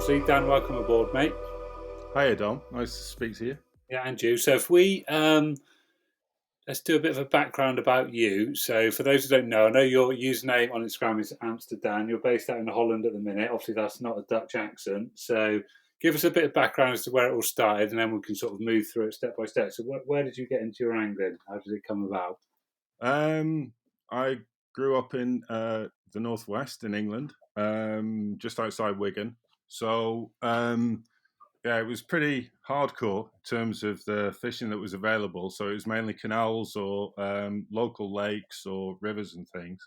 Mawdesley. Dan, welcome aboard, mate. Hiya, Dom. Nice to speak to you. Yeah, and you. So if we let's do a bit of a background about you. So for those who don't know, I know your username on Instagram is Amsterdan. You're based out in Holland at the minute. Obviously, that's not a Dutch accent. So give us a bit of background as to where it all started, and then we can sort of move through it step by step. So where did you get into your angling? How did it come about? I grew up in the northwest in England, just outside Wigan. So yeah, it was pretty hardcore in terms of the fishing that was available. So it was mainly canals or local lakes or rivers and things.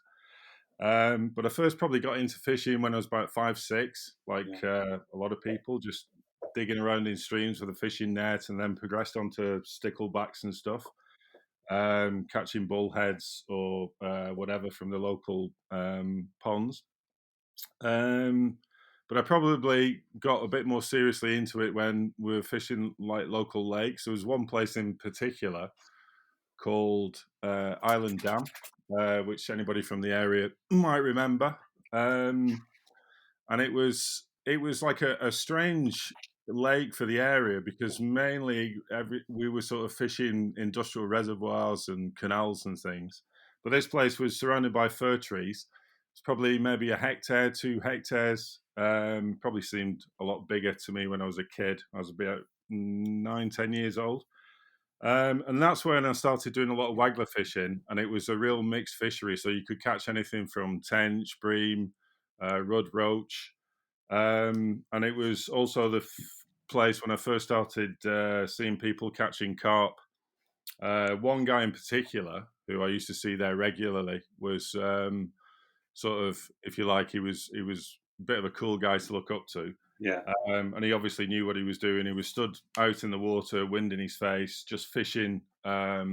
But I first probably got into fishing when I was about 5, 6, like Yeah, a lot of people, just digging around in streams with a fishing net, and then progressed onto sticklebacks and stuff, catching bullheads or whatever from the local ponds. Um, but I probably got a bit more seriously into it when we were fishing like local lakes. There was one place in particular called Island Dam, which anybody from the area might remember. Um, and it was like a strange lake for the area because mainly we were sort of fishing industrial reservoirs and canals and things. But this place was surrounded by fir trees. It's probably maybe a hectare, 2 hectares. Probably seemed a lot bigger to me when I was a kid. I was about 9, 10 years old. And that's when I started doing a lot of waggler fishing, and it was a real mixed fishery. So you could catch anything from tench, bream, rudd roach, and it was also the place when I first started seeing people catching carp. One guy in particular, who I used to see there regularly, was sort of, if you like, he was a bit of a cool guy to look up to. yeah, And he obviously knew what he was doing. He was stood out in the water, wind in his face, just fishing a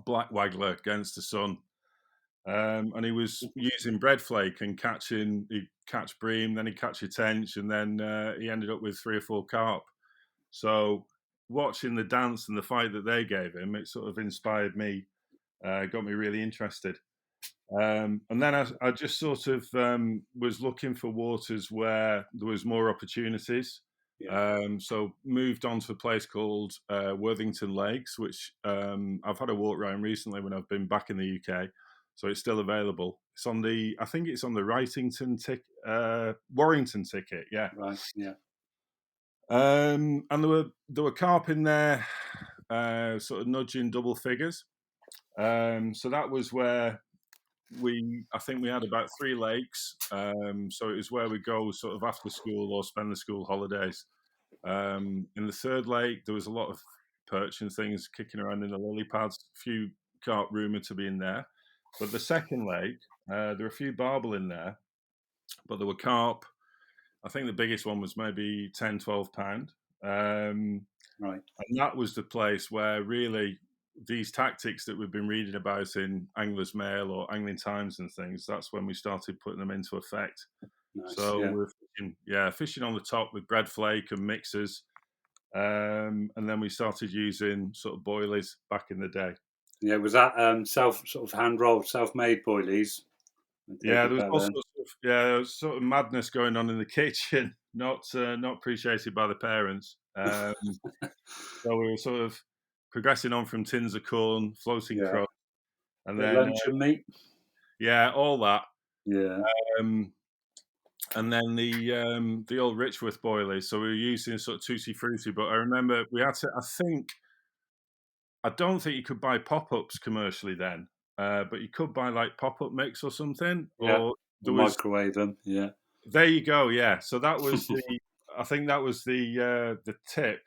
black waggler against the sun. And he was using bread flake and he'd catch bream, then he'd catch a tench, and then he ended up with 3 or 4 carp. So watching the dance and the fight that they gave him, it sort of inspired me, got me really interested. And then I just sort of was looking for waters where there was more opportunities. yeah. So moved on to a place called Worthington Lakes, which I've had a walk around recently when I've been back in the UK. So it's still available. I think it's on the Warrington ticket. Yeah. Right, yeah, And there were carp in there, sort of nudging double figures. So that was where I think we had about 3 lakes. So it was where we go sort of after school or spend the school holidays. In the third lake, there was a lot of perch and things kicking around in the lily pads. A few carp rumoured to be in there. But the second lake, there were a few barbel in there, but there were carp. I think the biggest one was maybe 10, 12 pound. right. And that was the place where really these tactics that we've been reading about in Angler's Mail or Angling Times and things, that's when we started putting them into effect. Nice, So yeah. we're fishing on the top with bread flake and mixers. And then we started using sort of boilies back in the day. Yeah, was that self sort of hand rolled, self made boilies? I take Yeah, it there was back all then. sorts of there was sort of madness going on in the kitchen, not appreciated by the parents. So we were sort of progressing on from tins of corn, floating Yeah, crust, and bit of then luncheon meat. yeah, all that. Yeah, Um, and then the old Richworth boilies. So we were using sort of tutti frutti, but I remember we had to. I don't think you could buy pop ups commercially then, but you could buy like pop up mix or something. yeah. Or Or there was microwave them. Yeah, there you go. Yeah. So that was I think that was the tip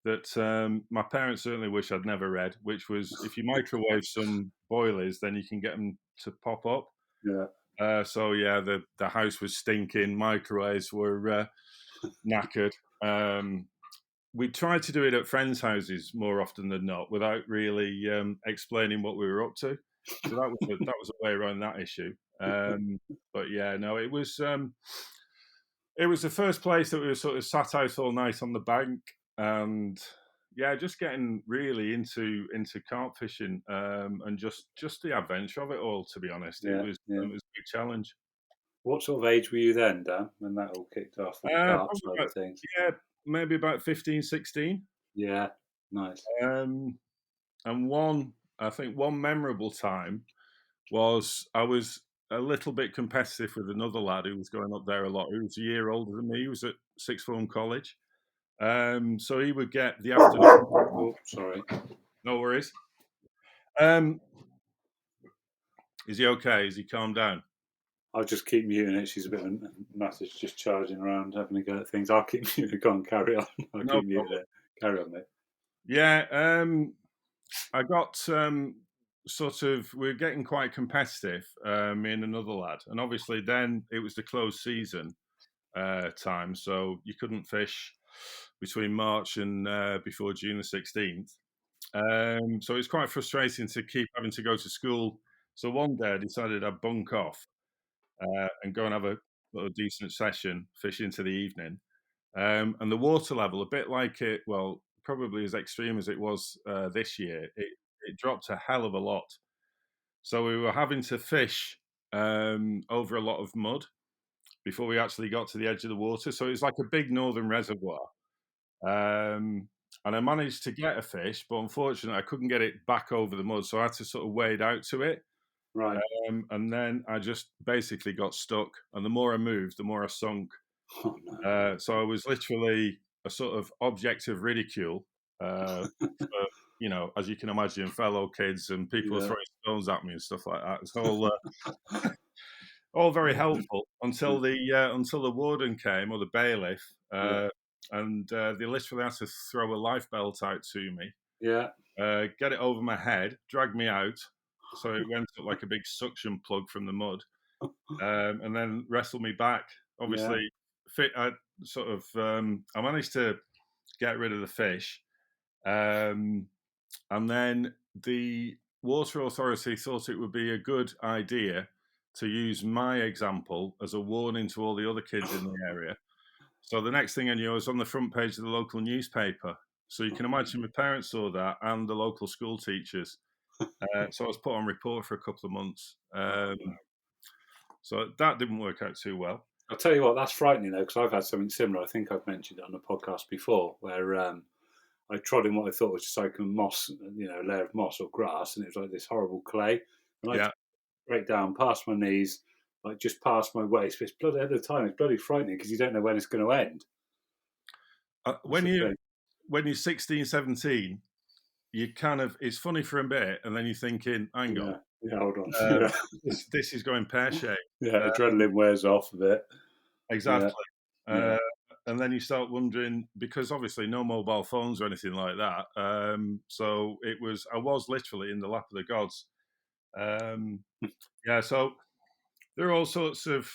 that my parents certainly wish I'd never read, which was if you microwave some boilies, then you can get them to pop up. yeah, So yeah, the house was stinking. Microwaves were knackered. Um, we tried to do it at friends' houses more often than not, without really explaining what we were up to. So that was a way around that issue. But yeah, no, it was the first place that we were sort of sat out all night on the bank, and yeah, just getting really into carp fishing, and just the adventure of it all. To be honest, it yeah, was yeah. it was a big challenge. What sort of age were you then, Dan, when that all kicked off with the carp Probably side about, of things? yeah, maybe about 15, 16. Yeah, nice. Um, and I think one memorable time was I was a little bit competitive with another lad who was going up there a lot. Who was a year older than me. He was at sixth form college. So he would get the afternoon. Oh, sorry. No worries. Um, is he okay? Is he calmed down? I'll just keep muting it. She's a bit of a message just charging around, having a go at things. I'll keep muting it. Go on, carry on. I'll No keep muting problem. it. Carry on, mate. Yeah, I got sort of, we are getting quite competitive, me and another lad. And obviously then it was the closed season time, so you couldn't fish between March and before June the 16th. So it's quite frustrating to keep having to go to school. So one day I decided I'd bunk off and go and have a decent session, fish into the evening. And the water level, a bit like it, well, probably as extreme as it was this year, it dropped a hell of a lot. So we were having to fish over a lot of mud before we actually got to the edge of the water. So it was like a big northern reservoir. And I managed to get a fish, but unfortunately, I couldn't get it back over the mud. So I had to sort of wade out to it. Right. And then I just basically got stuck. And the more I moved, the more I sunk. Oh, no. So I was literally a sort of object of ridicule for, as you can imagine, fellow kids and people were Yeah. throwing stones at me and stuff like that. It's all very helpful until the warden came, or the bailiff, Yeah. and they literally had to throw a life belt out to me, Yeah. get it over my head, drag me out, so it went up like a big suction plug from the mud, and then wrestle me back. Yeah. Obviously, I sort of I managed to get rid of the fish, and then the water authority thought it would be a good idea to use my example as a warning to all the other kids in the area. So the next thing I knew, I was on the front page of the local newspaper. So you can imagine my parents saw that, and the local school teachers. So I was put on report for a couple of months. So that didn't work out too well. I'll tell you what, that's frightening though, because I've had something similar. I think I've mentioned it on the podcast before, where I trod in what I thought was just like a moss, a layer of moss or grass, and it was like this horrible clay. And I Yeah. break down past my knees, like just past my waist. But it's bloody at the time. It's bloody frightening because you don't know when it's going to end. That's When the thing. you're 16, 17, you kind of, it's funny for a bit, and then you're thinking, hang on, Yeah. Yeah. Hold on. Yeah. this is going pear shaped. Yeah. Adrenaline wears off a bit. Exactly. Yeah. Yeah. And then you start wondering, because obviously no mobile phones or anything like that. So I was literally in the lap of the gods. Yeah, so there are all sorts of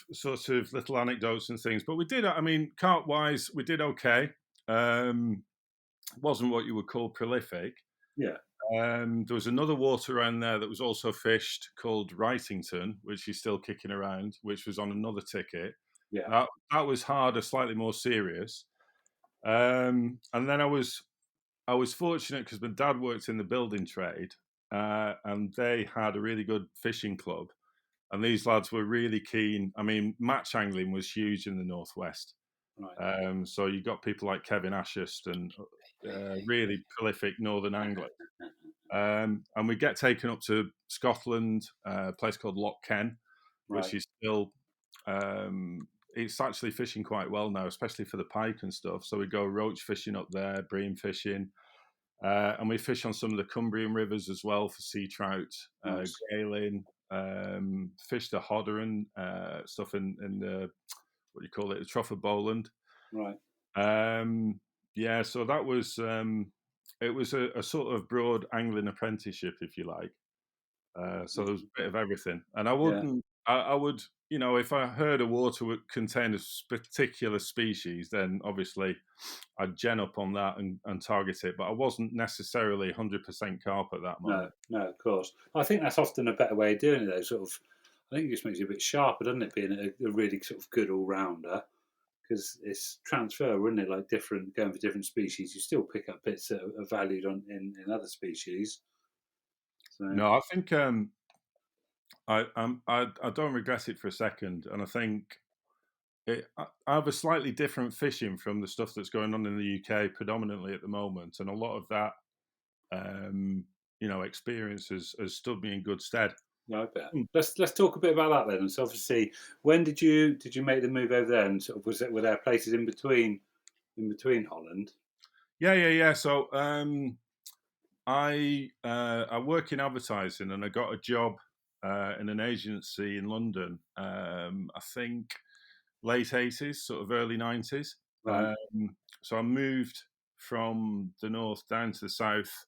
little anecdotes and things, but we did. I mean, carp wise, we did okay. Wasn't what you would call prolific. Yeah. There was another water around there that was also fished called Wrightington, which is still kicking around, which was on another ticket. Yeah. That was harder, slightly more serious. And then I was fortunate because my dad worked in the building trade, and they had a really good fishing club, and these lads were really keen. I mean, match angling was huge in the northwest. Right. So you got people like Kevin Ashurst and really prolific northern anglers. And we get taken up to Scotland, a place called Loch Ken, which Right. is still it's actually fishing quite well now, especially for the pike and stuff. So we go roach fishing up there, bream fishing, and we fish on some of the Cumbrian rivers as well for sea trout, Nice. grayling, fish the Hodderan stuff in the what do you call it, the Trough of Bowland. Right. Yeah, so that was it was a sort of broad angling apprenticeship, if you like. So there was a bit of everything, and Yeah. I would, if I heard a water would contain a particular species, then obviously I'd gen up on that and target it. But I wasn't necessarily 100% carp at that No, moment. no, of course. I think that's often a better way of doing it, though. Sort of, I think it just makes you a bit sharper, doesn't it? Being a really sort of good all rounder, because it's transfer, wouldn't it? Like going for different species, you still pick up bits that are valued in other species. So No, I think I don't regret it for a second, and I think I have a slightly different fishing from the stuff that's going on in the UK predominantly at the moment, and a lot of that um, experience has stood me in good stead. Yeah, I bet. Hmm. Let's talk a bit about that then. So obviously, when did you make the move over there? And sort of were there places in between Holland? Yeah, yeah, yeah. So I work in advertising, and I got a job in an agency in London. I think late 80s, sort of early 90s. Right. So I moved from the north down to the south,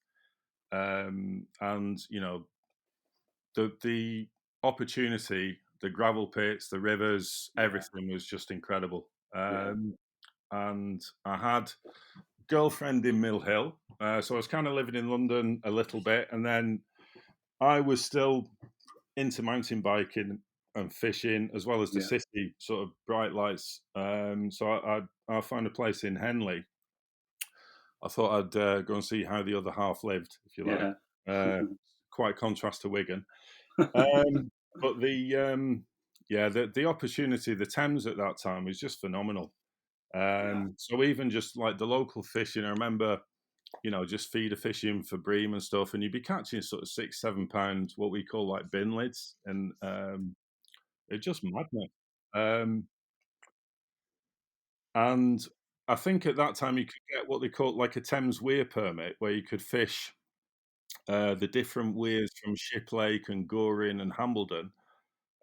and the opportunity, the gravel pits, the rivers, Yeah. everything was just incredible. Yeah. And I had girlfriend in Mill Hill, so I was kind of living in London a little bit, and then I was still into mountain biking and fishing as well as the Yeah. city sort of bright lights. So I found a place in Henley. I thought I'd go and see how the other half lived, if you like. Yeah. Uh, Quite contrast to Wigan. Um, but yeah, the opportunity, the Thames at that time was just phenomenal. Yeah. So even just like the local fishing, I remember, just feeder fishing for bream and stuff, and you'd be catching sort of 6, 7 pounds, what we call like bin lids, and it's just madness. Um, and I think at that time you could get what they call like a Thames Weir permit, where you could fish the different weirs from Shiplake and Goring and Hambledon.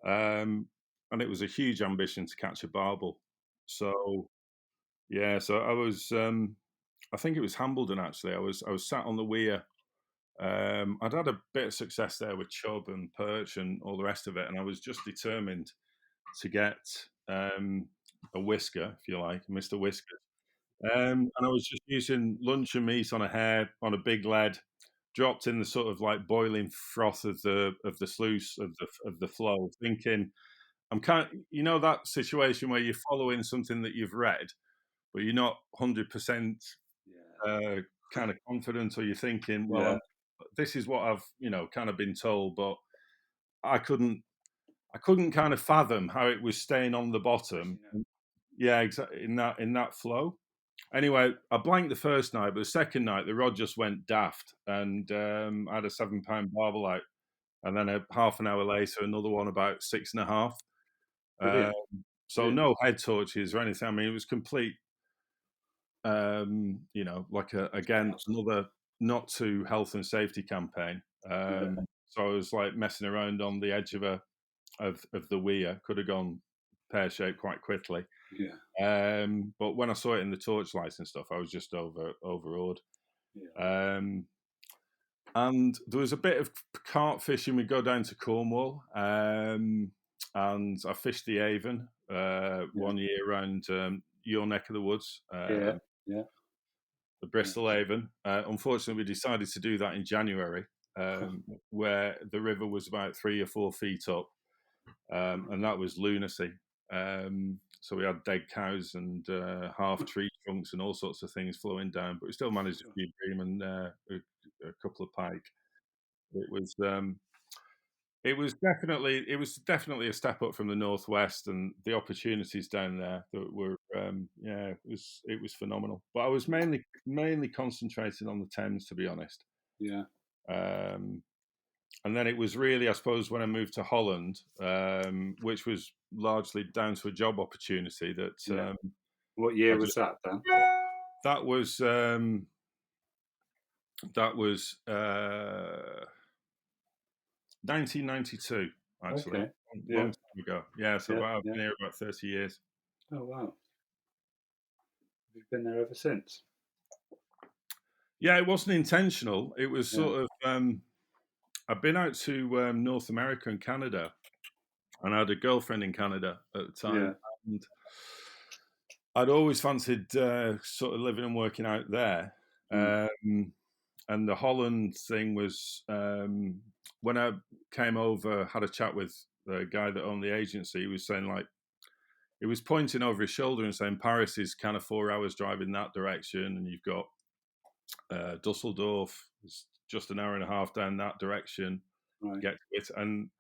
Um, and it was a huge ambition to catch a barbel. So yeah, so I think it was Hambledon actually. I was sat on the weir. I'd had a bit of success there with chub and perch and all the rest of it, and I was just determined to get a whisker, if you like, Mr. Whisker. And I was just using luncheon meat on a hair on a big lead, dropped in the sort of like boiling froth of the sluice of the flow, thinking I'm that situation where you're following something that you've read, but you're not 100% Yeah. uh, kind of confident, or you're thinking, well, Yeah. this is what I've kind of been told, but I couldn't kind of fathom how it was staying on the bottom. Fishing it. Yeah, exactly in that flow. Anyway, I blanked the first night, but the second night the rod just went daft, and I had a 7 pound barbel out, and then a half an hour later another one about 6.5. Uh, Brilliant. so Brilliant. no head torches or anything. I mean, it was complete. Like again Chaos. another not too health and safety campaign. Yeah. So I was like messing around on the edge of the weir. Could have gone pear shaped quite quickly. Yeah. But when I saw it in the torchlights and stuff, I was just overawed. Yeah. Um, and there was a bit of carp fishing. We go down to Cornwall, and I fished the Avon Yeah. one year around your neck of the woods, Yeah. Yeah. the Yeah. Bristol Avon. Unfortunately, we decided to do that in January, where the river was about 3 or 4 feet up, and that was lunacy. So we had dead cows and half tree trunks and all sorts of things flowing down, but we still managed a Sure. few bream and a couple of pike. It was um, it was definitely a step up from the northwest, and the opportunities down there that were yeah, it was phenomenal. But I was mainly concentrating on the Thames, to be honest. Yeah. Um, and then it was really, I suppose, when I moved to Holland, which was largely down to a job opportunity that Yeah. What year I was just that then? that was that was 1992, actually, Okay. long Yeah. time ago. Yeah, so Yeah. I've Yeah. been here about 30 years. Oh wow. You've been there ever since. Yeah, it wasn't intentional. It was Yeah. sort of I've been out to North America and Canada, and I had a girlfriend in Canada at the time, Yeah. and I'd always fancied sort of living and working out there. Mm. Um, and the Holland thing was when I came over, had a chat with the guy that owned the agency. He was saying like he was pointing over his shoulder and saying Paris is kind of 4 hours drive in that direction, and you've got Dusseldorf is just an hour and a half down that direction to Right. get to it. And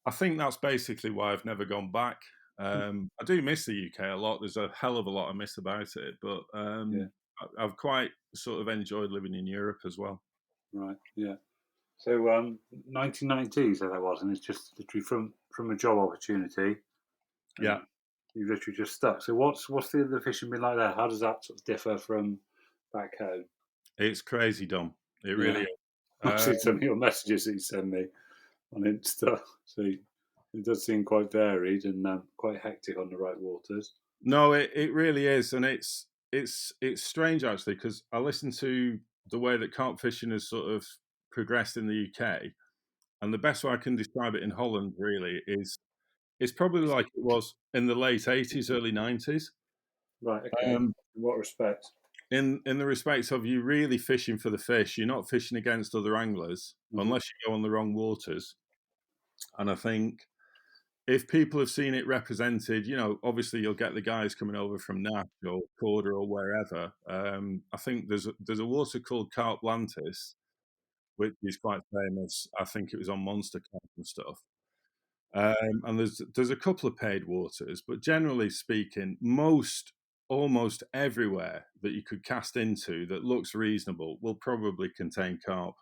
I think that's basically why I've never gone back. Hmm. I do miss the UK a lot. There's a hell of a lot I miss about it, but Yeah, I've quite sort of enjoyed living in Europe as well. right. Yeah. So 1992, so that was, and it's just literally from a job opportunity, Yeah, and you literally just stuck. So what's the fishing been like there? How does that sort of differ from back home? it's crazy dumb. It really Yeah, is. I've seen some Um, of your messages that you send me on Insta. So it does seem quite varied and quite hectic on the right waters. no, it really is, and it's strange actually because I listen to the way that carp fishing has sort of progressed in the UK, and the best way I can describe it in Holland really is it's probably like it was in the late '80s, early '90s. Right. Okay. Um, In what respect? in the respects of you really fishing for the fish, you're not fishing against other anglers Hmm. unless you go on the wrong waters. And I think if people have seen it represented, obviously you'll get the guys coming over from Nash or Corder or wherever. I think there's a water called Carp Lantis, which is quite famous. I think it was on Monster Carp and stuff. And there's a couple of paid waters, but generally speaking, almost everywhere that you could cast into that looks reasonable will probably contain carp.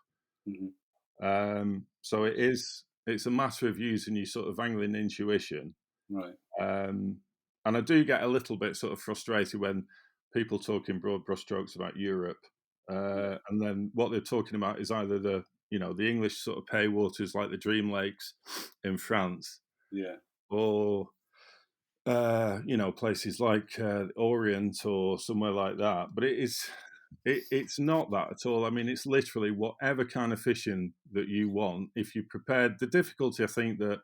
Hmm. So it's a matter of using your sort of angling intuition. Right. Um, and I do get a little bit sort of frustrated when people talk in broad brushstrokes about Europe, Yeah. and then what they're talking about is either the English sort of pay waters like the Dream Lakes in France, Yeah. or places like Orient or somewhere like that. But it's not that at all. I mean, it's literally whatever kind of fishing that you want. If you prepared, the difficulty I think that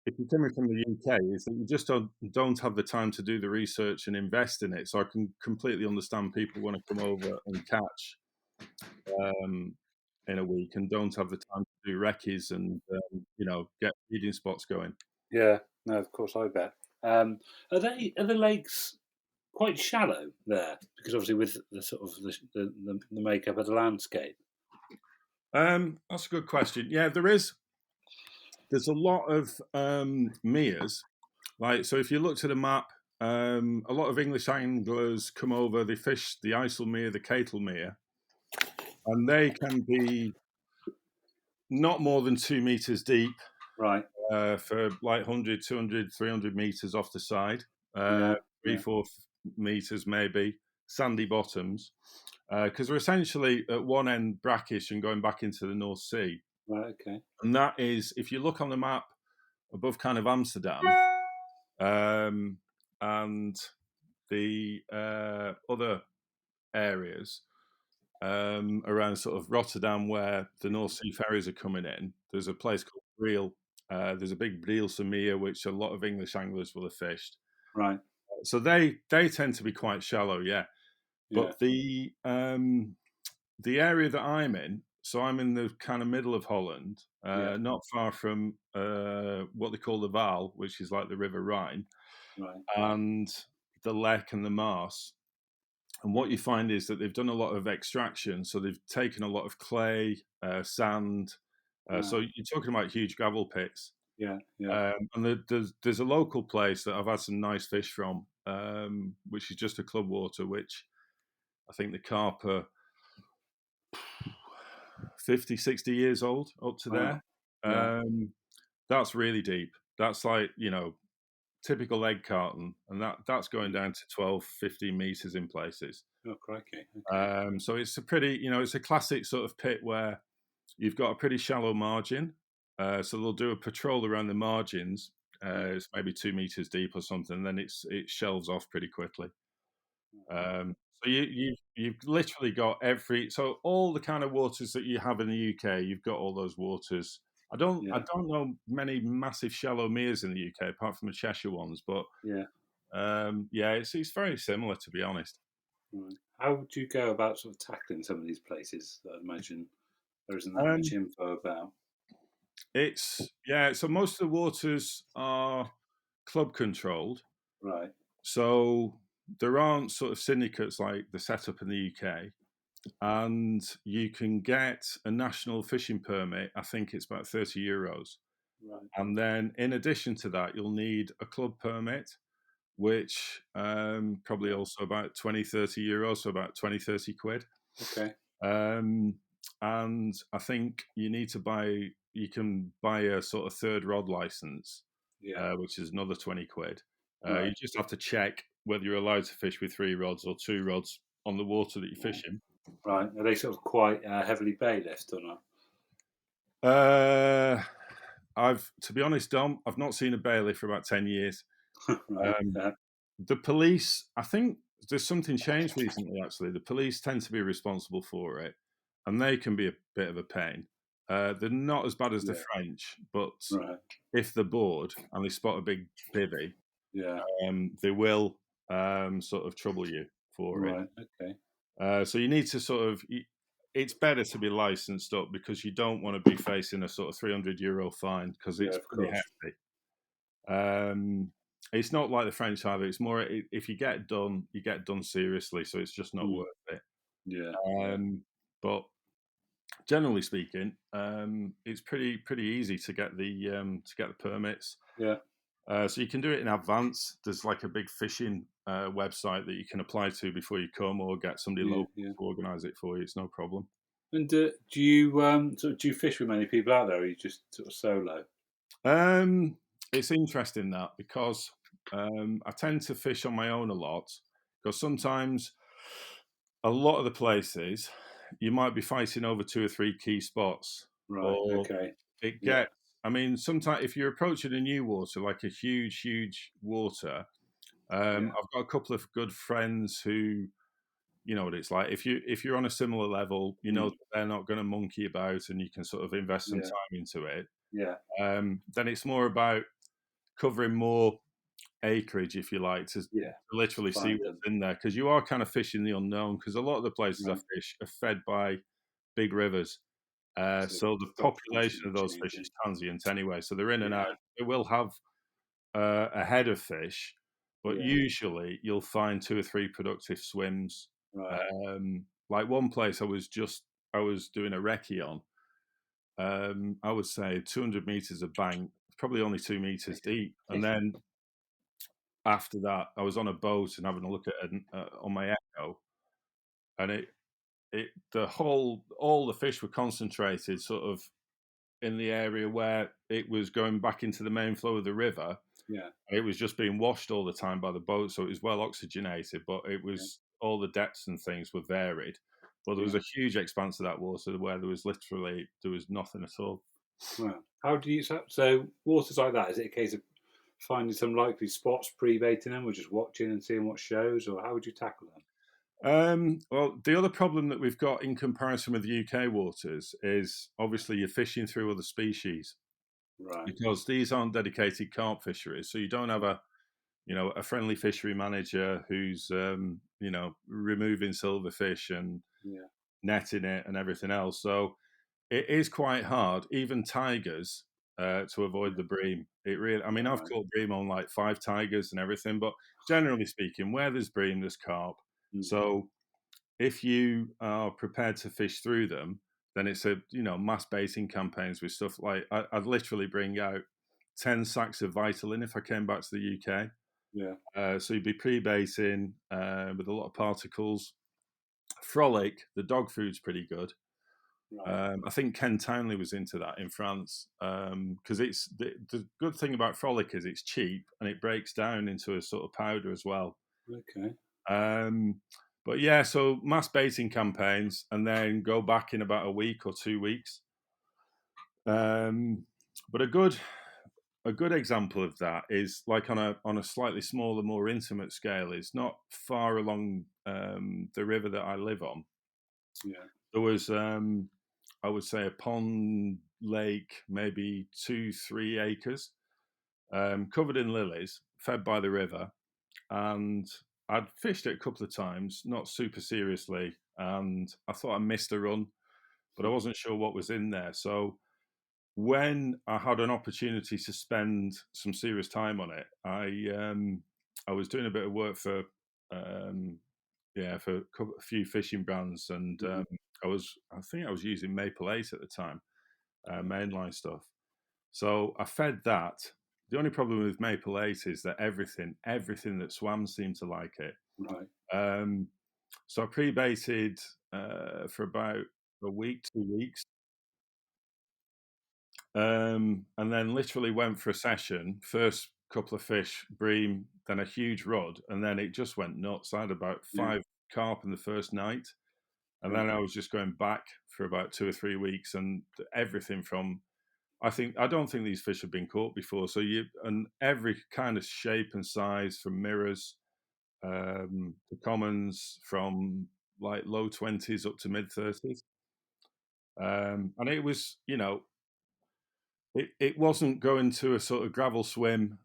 if you're coming from the UK is that you just don't have the time to do the research and invest in it. So I can completely understand people want to come over and catch um, in a week and don't have the time to do recce's and get feeding spots going. Yeah. No, of course, I bet. Are the lakes quite shallow there? Because obviously, with the sort of the makeup of the landscape. That's a good question. Yeah, there's a lot of meres. Like, so if you looked at a map, a lot of English anglers come over, they fish the Isle the Catel, and they can be not more than 2 meters deep Right. for like 100, 200, 300 meters off the side, uh, Yeah. three, Yeah. 4 meters maybe, sandy bottoms, because they're essentially at one end brackish and going back into the North Sea. Right. Okay. And that is, if you look on the map above kind of Amsterdam, um, and the other areas around sort of Rotterdam where the North Sea ferries are coming in, there's a place called Briel. There's a big Brielse Mere, which a lot of English anglers will have fished. Right. So they tend to be quite shallow, yeah. Yeah. But the area that I'm in, so I'm in the kind of middle of Holland, Yeah. not far from what they call the Vaal, which is like the River Rhine, Right. and the Lek and the Maas. And what you find is that they've done a lot of extraction. So they've taken a lot of clay, sand. So Ah. you're talking about huge gravel pits. Yeah. Yeah. And there's a local place that I've had some nice fish from, which is just a club water, which I think the carp are 50, 60 years old up to Wow. there. Yeah. Um, that's really deep. That's like, typical egg carton. And that's going Mm. down to 12, 15 meters in places. Oh, crikey. Okay. So it's a pretty, it's a classic sort of pit where you've got a pretty shallow margin. So they'll do a patrol around the margins. Yeah. It's maybe 2 meters deep or something. And then it shelves off pretty quickly. So you've literally got so all the kind of waters that you have in the UK, you've got all those waters. I Yeah. don't know many massive shallow meres in the UK apart from the Cheshire ones, but Yeah. yeah, it's very similar to be honest. Right. How would you go about sort of tackling some of these places that I imagine there isn't that much Um, info about? so most of the waters are club controlled. Right. So there aren't sort of syndicates like the setup in the UK. And you can get a national fishing permit. I think it's about €30. Right. And then in addition to that, you'll need a club permit, which probably Yeah. also about 20, 30 euros, so about 20, 30 quid. Okay. Um, and I think you can buy a sort of third rod license, Yeah. which is another 20 quid. You Right. just have to check whether you're allowed to fish with 3 rods or 2 rods on the water that you're Yeah. fishing. Right. Are they sort of quite heavily bailiffed or not? Uh, to be honest, Dom, I've not seen a bailiff for about 10 years. Right. Um, Yeah. the police, I think there's something changed recently, actually. The police tend to be responsible for it, and they can be a bit of a pain. They're not as bad as the Yeah. French, but Right. if they're bored and they spot a big bivvy, Yeah. they will sort of trouble you for it. Right. Okay. So you need to it's better to be licensed up because you don't want to be facing a sort of 300 euro fine because Yeah. it's Of pretty course. hefty. It's not like the French either. It's more if you get done seriously. So it's just not Mm. worth it. Yeah. Yeah. Um, but generally speaking, it's pretty easy to get the permits. Yeah. So you can do it in advance. There's like a big fishing website that you can apply to before you come, or get somebody Yeah. local Yeah. to organise it for you. It's no problem. And do you do you fish with many people out there, or are you just sort of solo? Um, it's interesting that because I tend to fish on my own a lot because sometimes a lot of the places you might be fighting over 2 or 3 key spots, Right. or Okay. it Yeah. gets. I mean, sometimes if you're approaching a new water, like a huge water, Yeah. I've got a couple of good friends who, you know what it's like. If you're on a similar level, you know Mm. that they're not going to monkey about, and you can sort of invest some Yeah. time into it. Yeah. Then it's more about covering more acreage, if you like, to Yeah. literally see Find what's them. in there because you are kind of fishing the unknown. Because a lot of the places I Right. fish are fed by big rivers, So so the stock population constantly of those fish is changing. transient anyway. So they're in and out. Yeah. They will have a head of fish, but Yeah. usually you'll find 2 or 3 productive swims. Right. Like one place I was doing a recce on. I would say 200 meters of bank, probably only 2 meters deep, and then after that, I was on a boat and having a look at it on my Echo, and all the fish were concentrated sort of in the area where it was going back into the main flow of the river. Yeah. It was just being washed all the time by the boat, so it was well oxygenated, but it Yeah. was all the depths and things were varied. But there was Yeah. a huge expanse of that water where there was nothing at all. Well, how do you so waters like that? Is it a case of finding some likely spots, pre-baiting them, or just watching and seeing what shows, or how would you tackle them? Well, the other problem that we've got in comparison with the UK waters is obviously you're fishing through other species Right. because these aren't dedicated carp fisheries. So you don't have Right. a friendly fishery manager who's removing silverfish and Yeah. netting it and everything else. So it is quite hard, even tigers, to avoid Yeah. the bream. It really, I mean, I've Right. caught bream on like 5 tigers and everything, but generally speaking, where there's bream, there's carp. Mm. So if you are prepared to fish through them, then it's mass baiting campaigns with stuff like I'd literally bring out 10 sacks of Vitalin if I came back to the UK. Yeah. So you'd be pre-baiting with a lot of particles. Frolic, the dog food's pretty good. Right. I think Ken Townley was into that in France because it's the good thing about Frolic is it's cheap and it breaks down into a sort of powder as well. Okay. Um, but yeah, so mass baiting campaigns and then go back in about a week or 2 weeks. But a good example of that is like on a slightly smaller, more intimate scale. Is not far along the river that I live on. Yeah. There was I would say a pond lake, maybe 2, 3 acres, covered in lilies, fed by the river, and I'd fished it a couple of times, not super seriously, and I thought I missed a run, but I wasn't sure what was in there. So when I had an opportunity to spend some serious time on it, I was doing a bit of work for um, for a few fishing brands, and Hmm. I think I was using Maple 8 at the time, mainline stuff. So I fed that. The only problem with Maple 8 is that everything that swam seemed to like it. Right. Um, so I pre-baited for about a week, 2 weeks, and then literally went for a session. First couple of fish, bream, then a huge rod, and then it just went nuts. I had about Yeah. 5 carp in the first night, and Right. then I was just going back for about 2 or 3 weeks, and everything from I don't think these fish have been caught before. So and every kind of shape and size, from mirrors, the commons, from like low 20s up to mid 30s. And it was, it wasn't going to a sort of gravel swim,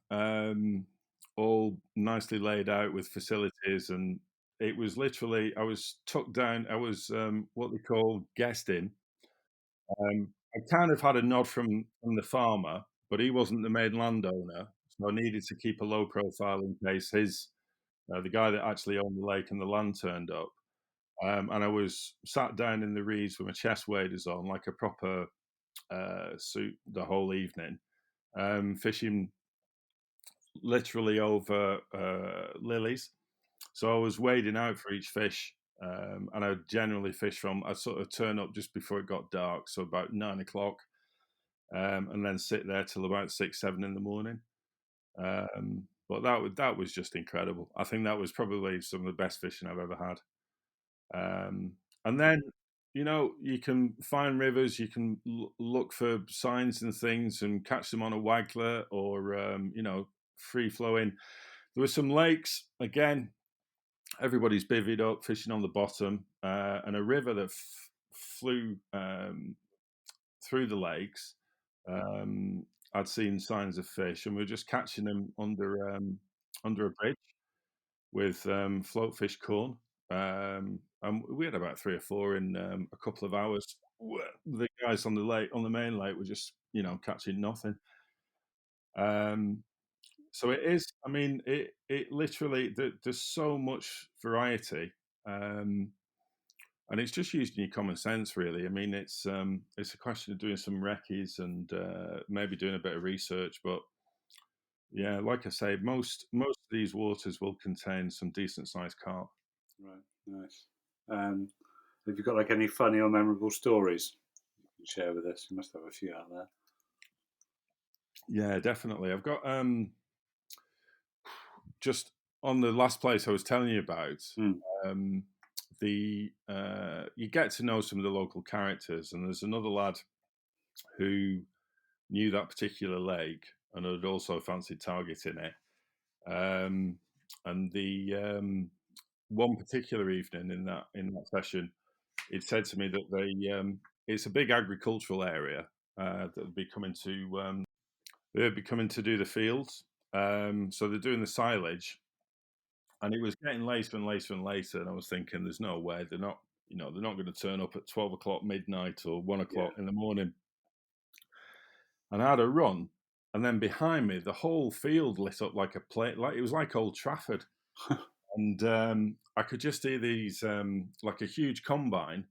all nicely laid out with facilities. And it was literally, I was tucked down, I was what they call guesting. I kind of had a nod from the farmer, but he wasn't the main landowner, so I needed to keep a low profile in case the guy that actually owned the lake and the land turned up. And I was sat down in the reeds with my chest waders on, like a proper suit, the whole evening, fishing literally over lilies. So I was wading out for each fish, and I generally fish I sort of turn up just before it got dark, so about 9 o'clock, and then sit there till about 6, 7 in the morning. But that was just incredible. I think that was probably some of the best fishing I've ever had. And then you can find rivers, you can look for signs and things, and catch them on a waggler or free flowing. There were some lakes again. Everybody's bivvied up fishing on the bottom, and a river that flew through the lakes. Um, I'd seen signs of fish, and we were just catching them under a bridge with float fish corn. And we had about 3 or 4 in a couple of hours. The guys on the lake, on the main lake, were just catching nothing. Um, so it is. I mean, it literally there's so much variety. Um, and it's just using your common sense, really. I mean, it's a question of doing some recce's and maybe doing a bit of research. But yeah, like I say, most of these waters will contain some decent sized carp. Right. Nice. Have you got like any funny or memorable stories you can share with us? You must have a few out there. Yeah, definitely. I've got just on the last place I was telling you about. Mm. Um, the You get to know some of the local characters, and there's another lad who knew that particular lake and had also fancied targeting it. Um, and the one particular evening in that session, it said to me that it's a big agricultural area that would be coming to they'd be coming to do the fields. So they're doing the silage, and it was getting later and later and later. And I was thinking, there's no way they're not going to turn up at 12 o'clock midnight or 1 o'clock Yeah. in the morning. And I had a run, and then behind me, the whole field lit up like a plate, like it was like Old Trafford. And I could just hear these like a huge combine,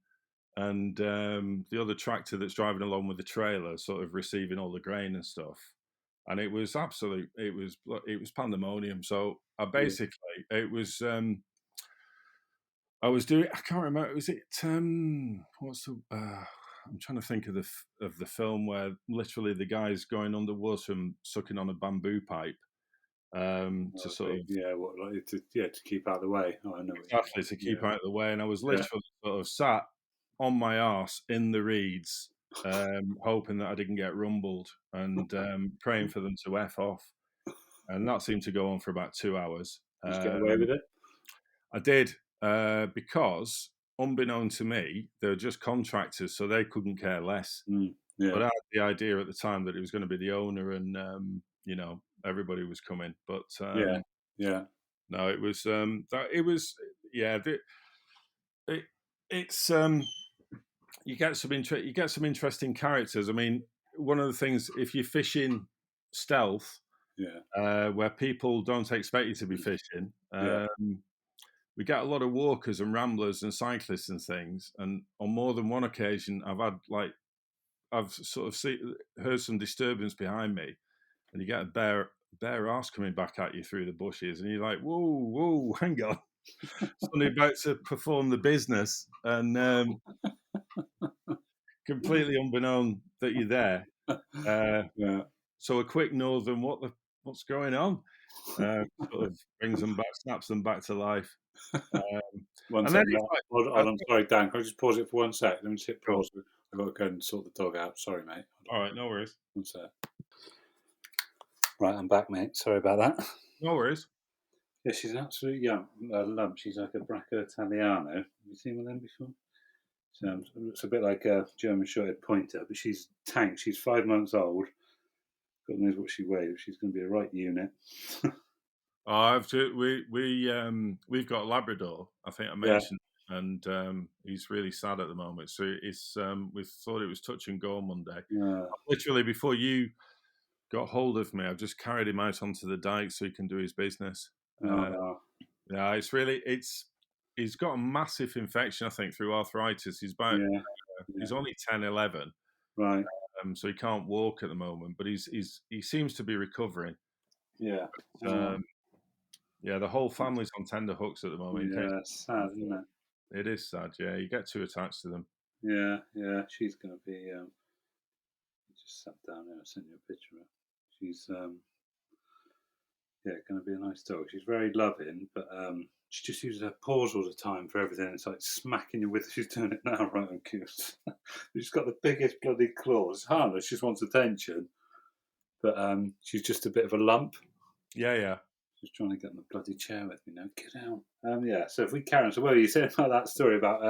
and the other tractor that's driving along with the trailer, sort of receiving all the grain and stuff. And it was absolute. It was pandemonium. So I Yeah. basically it was. I was doing. I can't remember. Was it? What's the? I'm trying to think of the film where literally the guy's going underwater and sucking on a bamboo pipe to Oh, sort of yeah. What? Like, to keep out of the way. Oh, I know what you exactly to mean. keep out of the way. And I was Yeah. literally sort of sat on my arse in the reeds, hoping that I didn't get rumbled and praying for them to f off. And that seemed to go on for about 2 hours. Did you get away with it? I did, because unbeknown to me, they were just contractors, so they couldn't care less. Mm. Yeah. But I had the idea at the time that it was going to be the owner, and everybody was coming. But Yeah. Yeah. no, it was that it was yeah. It, it's you get some interesting characters. I mean, one of the things, if you're fishing stealth, Yeah. where people don't expect you to be fishing. Yeah. We get a lot of walkers and ramblers and cyclists and things. And on more than one occasion, I've sort of heard some disturbance behind me, and you get a bare ass coming back at you through the bushes, and you're like, whoa, whoa, hang on, somebody about to perform the business, and completely unbeknown that you're there. Yeah. So a quick northern, what's going on? Sort of brings them back, snaps them back to life. One And then second. it's like, Hold on. Sorry, Dan. Can I just pause it for 1 sec? Let me just hit sure. pause. I've got to go and sort the dog out. Sorry, mate. All right, no worries. 1 sec. Right, I'm back, mate. Sorry about that. No worries. Yeah, she's an absolute young lump. She's like a Bracco Italiano. Have you seen one of them before? It's a bit like a German Shorthair Pointer, but she's tank. She's 5 months old. God knows what she weighs. She's going to be a right unit. We've got a Labrador. I think I Yeah. mentioned, and he's really sad at the moment. So it's we thought it was touch and go on Monday. Yeah. Literally before you got hold of me, I've just carried him out onto the dike so he can do his business. Oh, Yeah, he's got a massive infection, I think, through arthritis. yeah. He's Yeah. only 10, 11, Right. so he can't walk at the moment, but he seems to be recovering. Yeah. Oh, Um, yeah, the whole family's on tender hooks at the moment. In case yeah. Sad, isn't it? it is sad. Yeah, you get too attached to them. Yeah. Yeah. She's going to be. Just sat down there. I'll send you a picture of her. She's yeah, going to be a nice dog. She's very loving, but she just uses her paws all the time for everything. It's like smacking you with. She's doing it now, right on cue. She's got the biggest bloody claws. It's harmless. She just wants attention, but she's just a bit of a lump. Yeah, yeah. She's trying to get on the bloody chair with me now. Get out. Yeah. So if we carry on, so what were you saying about that story about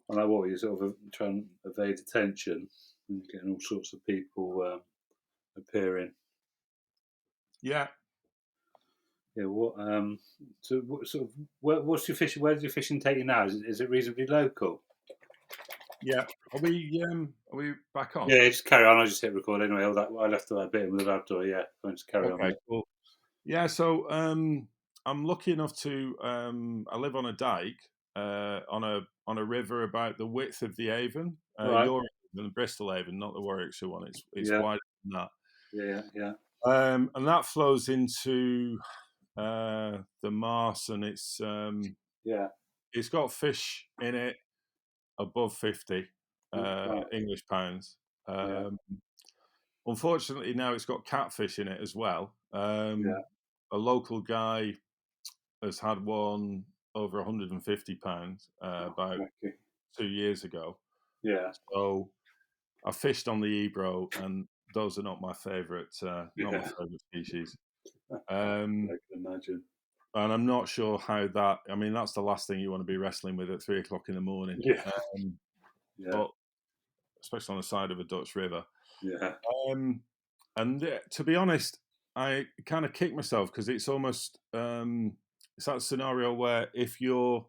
what were you sort of trying to evade attention and getting all sorts of people appearing? Yeah. Yeah. So what sort of what's your fishing? Where's your fishing take you now? Is it reasonably local? Yeah. Are we back on? Yeah. Just carry on. I just hit record anyway. All that I left that bit in the outdoor. Yeah. Go and just carry on, Okay, mate. cool. Yeah, so I'm lucky enough to I live on a dike on a river about the width of the Avon, Right. your Avon, the Bristol Avon, not the Warwickshire one. It's Yeah. wider than that, Yeah. Yeah. and that flows into the Mars, and Yeah. it's got fish in it above 50 Right. English pounds. Yeah. Unfortunately, now it's got catfish in it as well. Yeah. A local guy has had one over £150 about Okay. 2 years ago. Yeah. So I fished on the Ebro, and those are not my favourite, not my Yeah. favourite species. I Um, can imagine. and I'm not sure how that. I mean, that's the last thing you want to be wrestling with at 3 o'clock in the morning. Yeah. Yeah. But especially on the side of a Dutch river. Yeah. Um, and to be honest, I kind of kick myself because it's almost it's that scenario where if you're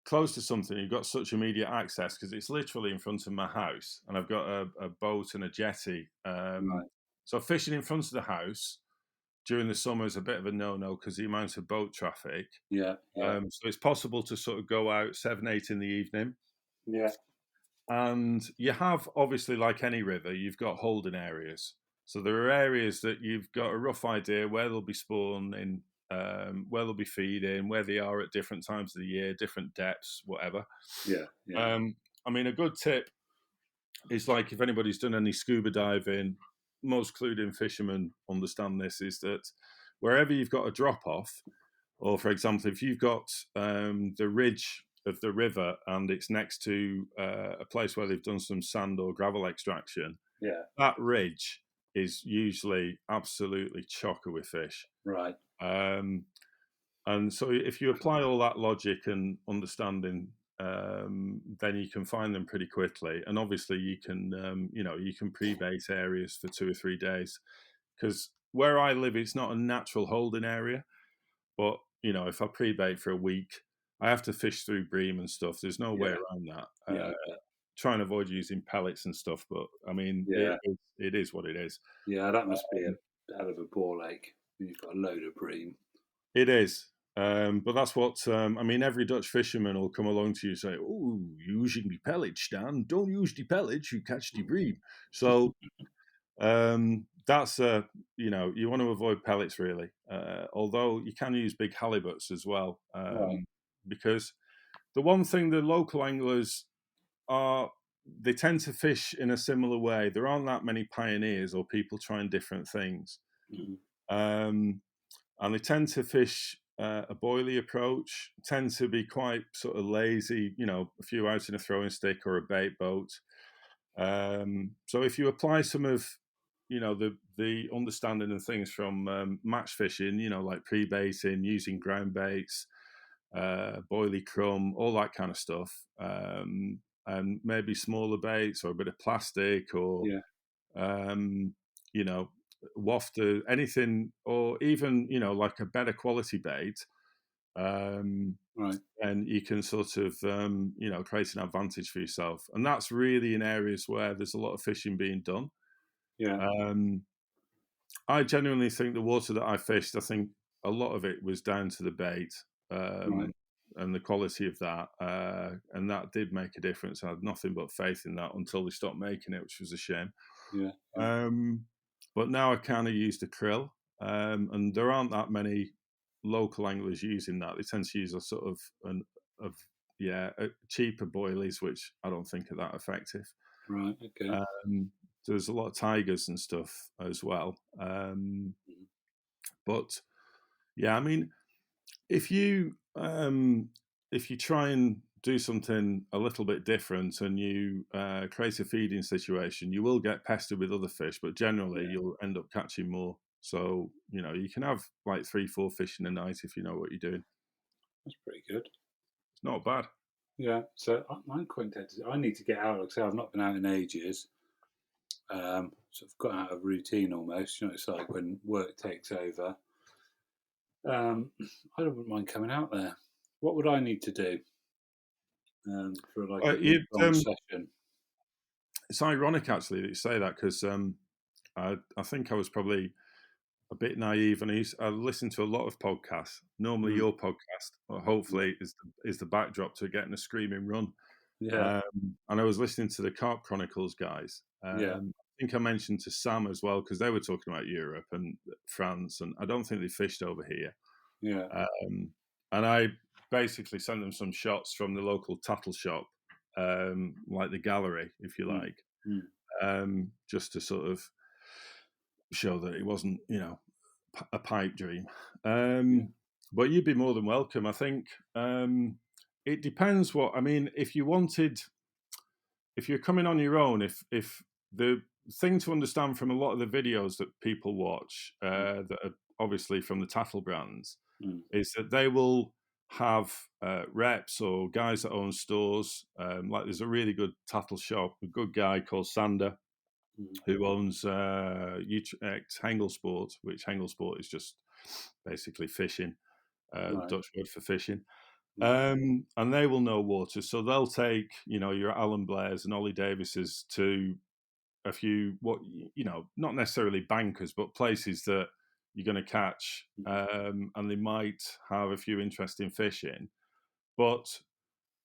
close to something, you've got such immediate access because it's literally in front of my house, and I've got a boat and a jetty. Right. So fishing in front of the house during the summer is a bit of a no-no because the amount of boat traffic. Yeah. Yeah. So it's possible to sort of go out 7, 8 in the evening, Yeah. and you have obviously, like any river, you've got holding areas. So there are areas that you've got a rough idea where they'll be spawning, where they'll be feeding, where they are at different times of the year, different depths, whatever. Yeah. Yeah. I mean, a good tip is like if anybody's done any scuba diving, most clued in fishermen understand this, is that wherever you've got a drop off, or for example, if you've got the ridge of the river and it's next to a place where they've done some sand or gravel extraction, Yeah. that ridge is usually absolutely chocker with fish. Right. And so if you apply all that logic and understanding, then you can find them pretty quickly. And obviously you can, you can pre-bait areas for 2 or 3 days, because where I live, it's not a natural holding area. But, if I pre-bait for a week, I have to fish through bream and stuff. There's no way Yeah. around that. Yeah. Try and avoid using pellets and stuff, but I mean, Yeah. it is what it is. Yeah. That must be a hell of a ball ache when you've got a load of bream. It is. But that's what I mean. Every Dutch fisherman will come along to you and say, "Oh, you're using the pellets, Dan. Don't use the pellets. You catch the bream." So that's you want to avoid pellets really. Although you can use big halibuts as well, Right. because the one thing the local anglers are they tend to fish in a similar way. There aren't that many pioneers or people trying different things. Mhm. Um, and they tend to fish a boilie approach, tend to be quite sort of lazy, a few out in a throwing stick or a bait boat. So if you apply some of, the understanding of things from match fishing, like pre-baiting, using ground baits, boilie crumb, all that kind of stuff, and maybe smaller baits or a bit of plastic or Yeah. um, you know, wafter, anything, or even, like a better quality bait, um, Right. and you can sort of, create an advantage for yourself. And that's really in areas where there's a lot of fishing being done. Yeah. Um, I genuinely think the water that I fished, I think a lot of it was down to the bait Right. and the quality of that. And that did make a difference. I had nothing but faith in that until they stopped making it, which was a shame. Yeah. Yeah. Um, but now I kind of use the krill, and there aren't that many local anglers using that. They tend to use a sort of of cheaper boilies, which I don't think are that effective. Right. Okay. Um, there's a lot of tigers and stuff as well. Mhm. But yeah, I mean, if you try and do something a little bit different and you create a feeding situation, you will get pestered with other fish, but generally Yeah. you'll end up catching more. So you can have like 3, 4 fish in a night if you know what you're doing. That's pretty good. It's not bad. Yeah. So I'm quite tempted. I need to get out. Like I say, I've not been out in ages. So I've got out of routine almost. It's like when work takes over. I wouldn't mind coming out there. What would I need to do for like a week It, long session? it's ironic actually that you say that because I think I was probably a bit naive, and I listen to a lot of podcasts. Normally, Mm, your podcast, or yeah. hopefully, is the backdrop to getting a screaming run. Yeah. And I was listening to the Carp Chronicles guys. Yeah. I think I mentioned to Sam as well because they were talking about Europe and France, and I don't think they fished over here. Yeah. Um, and I basically sent them some shots from the local tattle shop, like the gallery, if you Mm, like, mm, just to sort of show that it wasn't, a pipe dream. yeah. But you'd be more than welcome. I think it depends what I mean. If you're coming on your own, if the thing to understand from a lot of the videos that people watch, Mm, that are obviously from the tattle brands, mm, is that they will have reps or guys that own stores. Like there's a really good tattle shop, a good guy called Sander mm. who owns Utrecht Hengelsport, which Hengelsport is just basically fishing, Right. Dutch word for fishing. Yeah. And they will know water, so they'll take your Alan Blairs and Ollie Davises to a few not necessarily bankers, but places that you're going to catch, Mm, and they might have a few interesting fish in. But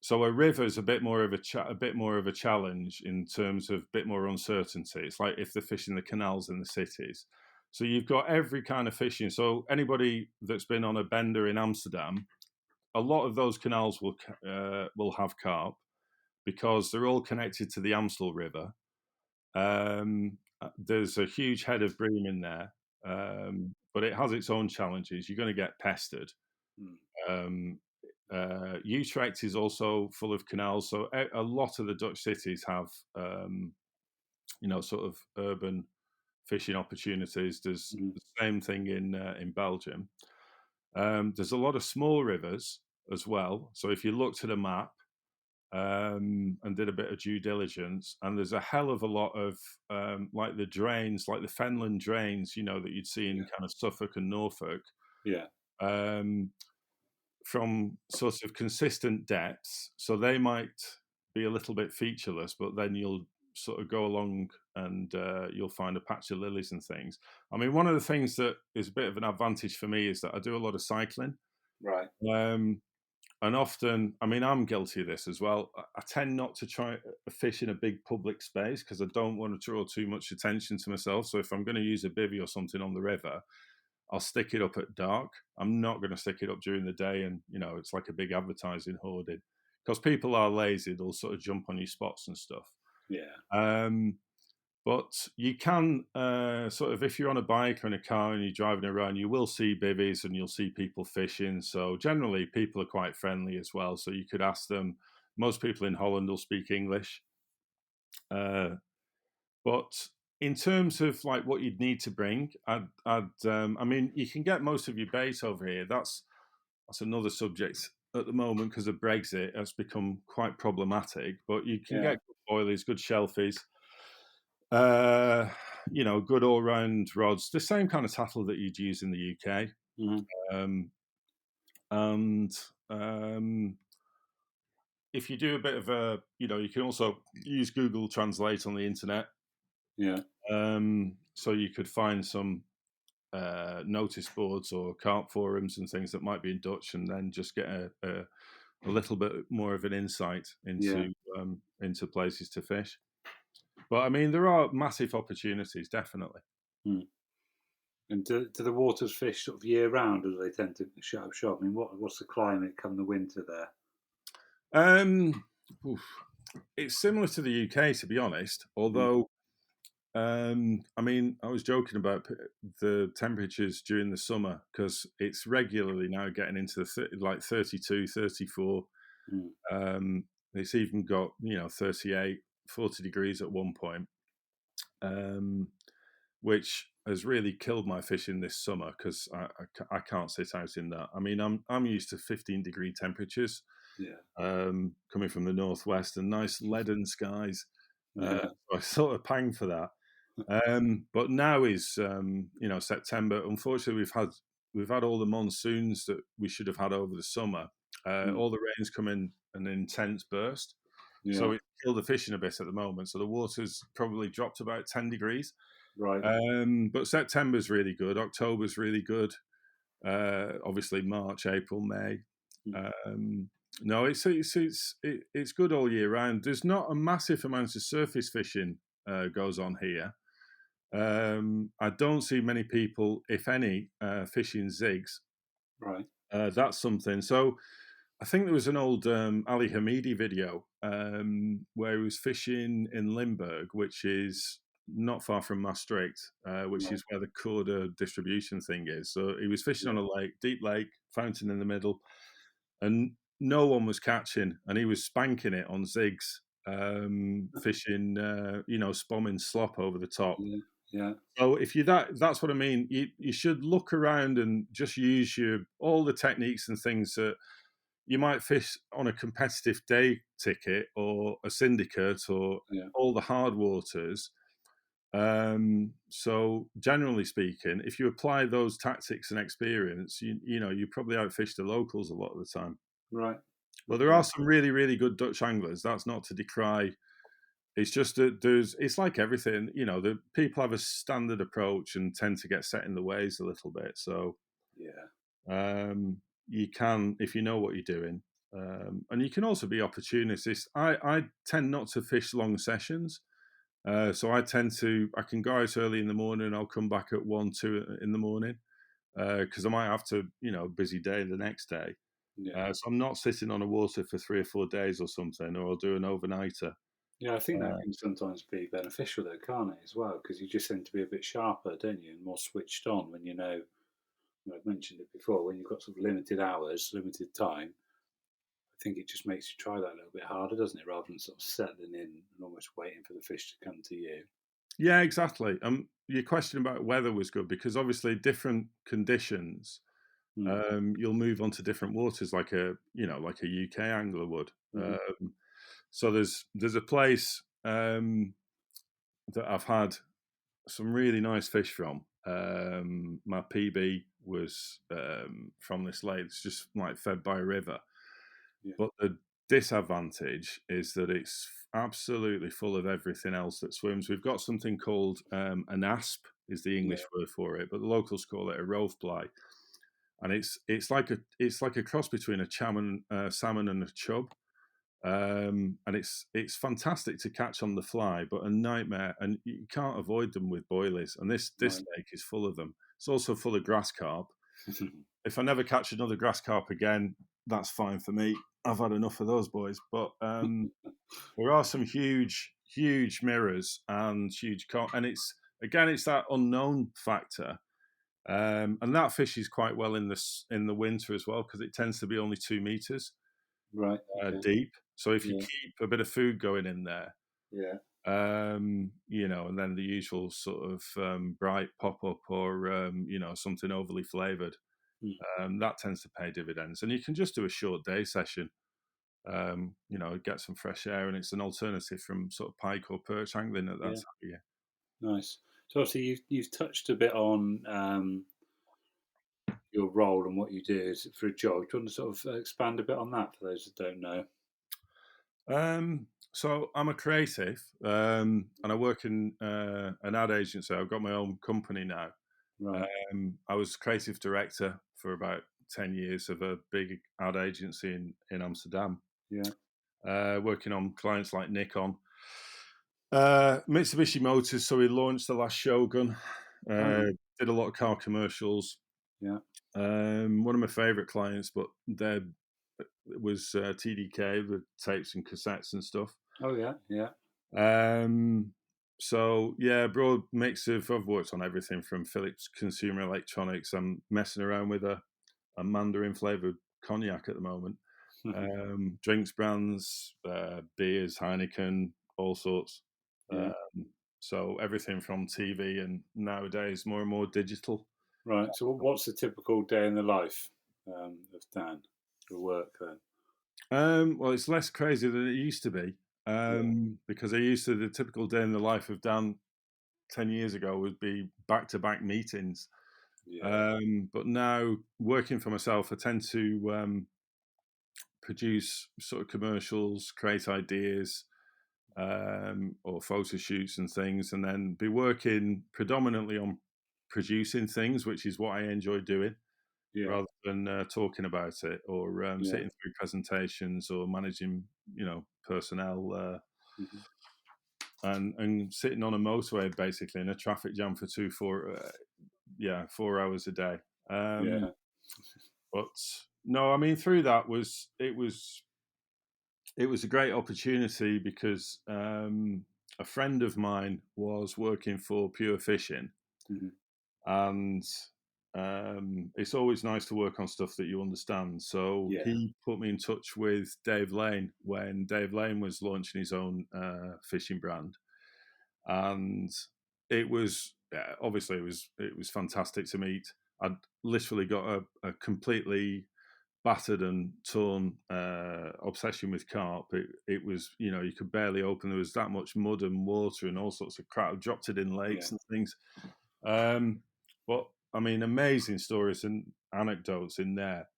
so a river is a bit more of a bit more of a challenge in terms of a bit more uncertainty. It's like if they're fishing the canals in the cities. So you've got every kind of fishing. So anybody that's been on a bender in Amsterdam, a lot of those canals will have carp because they're all connected to the Amstel River. There's a huge head of bream in there, but it has its own challenges. You're going to get pestered. mm. Um, Utrecht is also full of canals, so a lot of the Dutch cities have, sort of urban fishing opportunities. There's Mhm. the same thing in Belgium. There's a lot of small rivers as well. So if you looked at a map and did a bit of due diligence, and there's a hell of a lot of like the drains, like the Fenland drains, that you'd see in Yeah. kind of Suffolk and Norfolk. Yeah. Um, from sort of consistent depths. So they might be a little bit featureless, but then you'll sort of go along and you'll find a patch of lilies and things. I mean, one of the things that is a bit of an advantage for me is that I do a lot of cycling. Right. Um, and often, I mean, I'm guilty of this as well. I tend not to try fish in a big public space because I don't want to draw too much attention to myself. So if I'm going to use a bivvy or something on the river, I'll stick it up at dark. I'm not going to stick it up during the day, and it's like a big advertising hoarding because people are lazy. They'll sort of jump on your spots and stuff. Yeah. Um, but you can sort of, if you're on a bike or in a car and you're driving around, you will see bivvies and you'll see people fishing. So generally, people are quite friendly as well. So you could ask them. Most people in Holland will speak English. But in terms of like what you'd need to bring, I mean, you can get most of your bait over here. That's another subject at the moment because of Brexit. It's become quite problematic. But you can Yeah. get good boilies, good shellfish, uh, good all round rods, the same kind of tackle that you'd use in the UK. Hmm. Um, and if you do a bit of you can also use Google Translate on the internet. Yeah. So you could find some notice boards or carp forums and things that might be in Dutch, and then just get a little bit more of an insight Yeah. into places to fish. But I mean, there are massive opportunities, definitely. Mm. And do the waters fish sort of year round, or do they tend to shut up shop? I mean, what's the climate come the winter there? Um, oof. It's similar to the UK, to be honest. Mm. Although, I mean, I was joking about the temperatures during the summer because it's regularly now getting into like 32, 34. Mm. Um, it's even got 38, 40 degrees at one point, um, which has really killed my fishing this summer because I can't sit out in that. I mean, I'm used to 15-degree temperatures Yeah. coming from the northwest and nice leaden skies. Yeah. So I sort of pang for that. But now is September. Unfortunately, we've had all the monsoons that we should have had over the summer. Mm. All the rains come in an intense burst, so Yeah. it killed the fishing a bit at the moment. So the water's probably dropped about 10 degrees. Right. But September's really good. October's really good. Obviously, March, April, May. Mm. Um, no, it's good all year round. There's not a massive amount of surface fishing goes on here. I don't see many people, if any, fishing zigs. Right. That's something. So I think there was an old Ali Hamidi video where he was fishing in Limburg, which is not far from Maastricht, which Right. is where the Corda distribution thing is. So he was fishing on Yeah. a lake, deep lake, fountain in the middle, and no one was catching, and he was spanking it on zigs, fishing, spomming slop over the top. Yeah. Yeah. So if you that's what I mean. You should look around and just use your all the techniques and things that you might fish on a competitive day ticket or a syndicate or Yeah. all the hard waters. So generally speaking, if you apply those tactics and experience, you probably outfish the locals a lot of the time. Right. But there are Okay. some really, really good Dutch anglers. That's not to decry. It's just that it's like everything, the people have a standard approach and tend to get set in the ways a little bit. So Yeah. you can, if you know what you're doing, and you can also be opportunist. I tend not to fish long sessions. So I can go out early in the morning. I'll come back at 1, 2 in the morning because I might have to, busy day the next day. Yeah. So I'm not sitting on a water for 3 or 4 days or something, or I'll do an overnighter. Yeah. I think that Uh, can sometimes be beneficial, though, can't it, as well? Because you just tend to be a bit sharper, don't you, and more switched on when you know. I've mentioned it before. When you've got sort of limited hours, limited time, I think it just makes you try that a little bit harder, doesn't it? Rather than sort of settling in and almost waiting for the fish to come to you. yeah, exactly. Your question about weather was good because obviously different conditions, Mm. you'll move on to different waters like a UK angler would. Hmm. So there's a place that I've had some really nice fish from. My PB was from this lake. It's just like fed by a river. Yeah. But the disadvantage is that it's absolutely full of everything else that swims. We've got something called an asp, is the Yeah. English word for it, but the locals call it a roveplay. and it's like a cross between a salmon and a chub. And it's fantastic to catch on the fly, but a nightmare, and you can't avoid them with boilies. And this Right. lake is full of them. It's also full of grass carp. If I never catch another grass carp again, that's fine for me. I've had enough of those boys. But there are some huge mirrors and huge carp, and it's that unknown factor. And that fishes quite well in the winter as well, because it tends to be only 2 meters Right. Okay. deep. So if you Yeah. keep a bit of food going in there, Yeah. and then the usual sort of bright pop up or something overly flavored, Mm. that tends to pay dividends. And you can just do a short day session, get some fresh air, and it's an alternative from sort of pike or perch angling at that Yeah. time of year. Nice. So obviously you've touched a bit on your role and what you do is for a job. Do you want to sort of expand a bit on that for those that don't know? So I'm a creative, and I work in an ad agency. I've got my own company now. Right. I was creative director for about 10 years of a big ad agency in Amsterdam, Yeah. working on clients like Nikon, Mitsubishi Motors. So we launched the last Shogun, Oh yeah. did a lot of car commercials. Yeah. One of my favourite clients, but there was TDK, the tapes and cassettes and stuff. Oh yeah. Yeah. So yeah, broad mix of. I've worked on everything from Philips consumer electronics. I'm messing around with a Mandarin flavored cognac at the moment. Drinks brands, beers, Heineken, all sorts. Yeah. So everything from TV and nowadays more and more digital. Right. So what's the typical day in the life of Dan for work then? Well, it's less crazy than it used to be, Yeah. because the typical day in the life of Dan 10 years ago would be back to back meetings. Yeah. But now working for myself, I tend to produce sort of commercials, create ideas, or photo shoots and things, and then be working predominantly on producing things, which is what I enjoy doing, Yeah. rather than talking about it or Yeah. sitting through presentations or managing, personnel, Hmm. and sitting on a motorway basically in a traffic jam for 4 hours a day. Yeah. But no, I mean, through that it was a great opportunity because a friend of mine was working for Pure Fishing, Hmm. and it's always nice to work on stuff that you understand. So Yeah. he put me in touch with Dave Lane when Dave Lane was launching his own fishing brand, and it was obviously it was fantastic to meet. I'd literally got a completely battered and torn obsession with carp. It was, you could barely open. There was that much mud and water and all sorts of crap. I dropped it in Yeah. lakes and things. But I mean, amazing stories and anecdotes in there.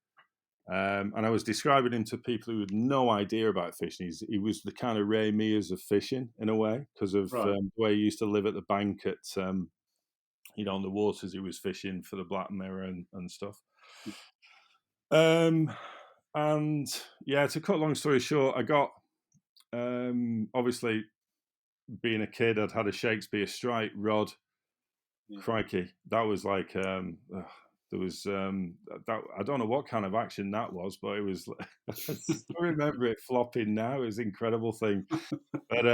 And I was describing him to people who had no idea about fishing. He was the kind of Ray Mears of fishing in a way, because of Right. the way he used to live at the bank at, on the waters. He was fishing for the Black Mirror and stuff. Um, and yeah, to cut long story short, I got, obviously being a kid, I'd had a Shakespeare strike rod. Yeah. Crikey, that was like, there was that, I don't know what kind of action that was, but it was. I still remember it flopping now. It was an incredible thing. But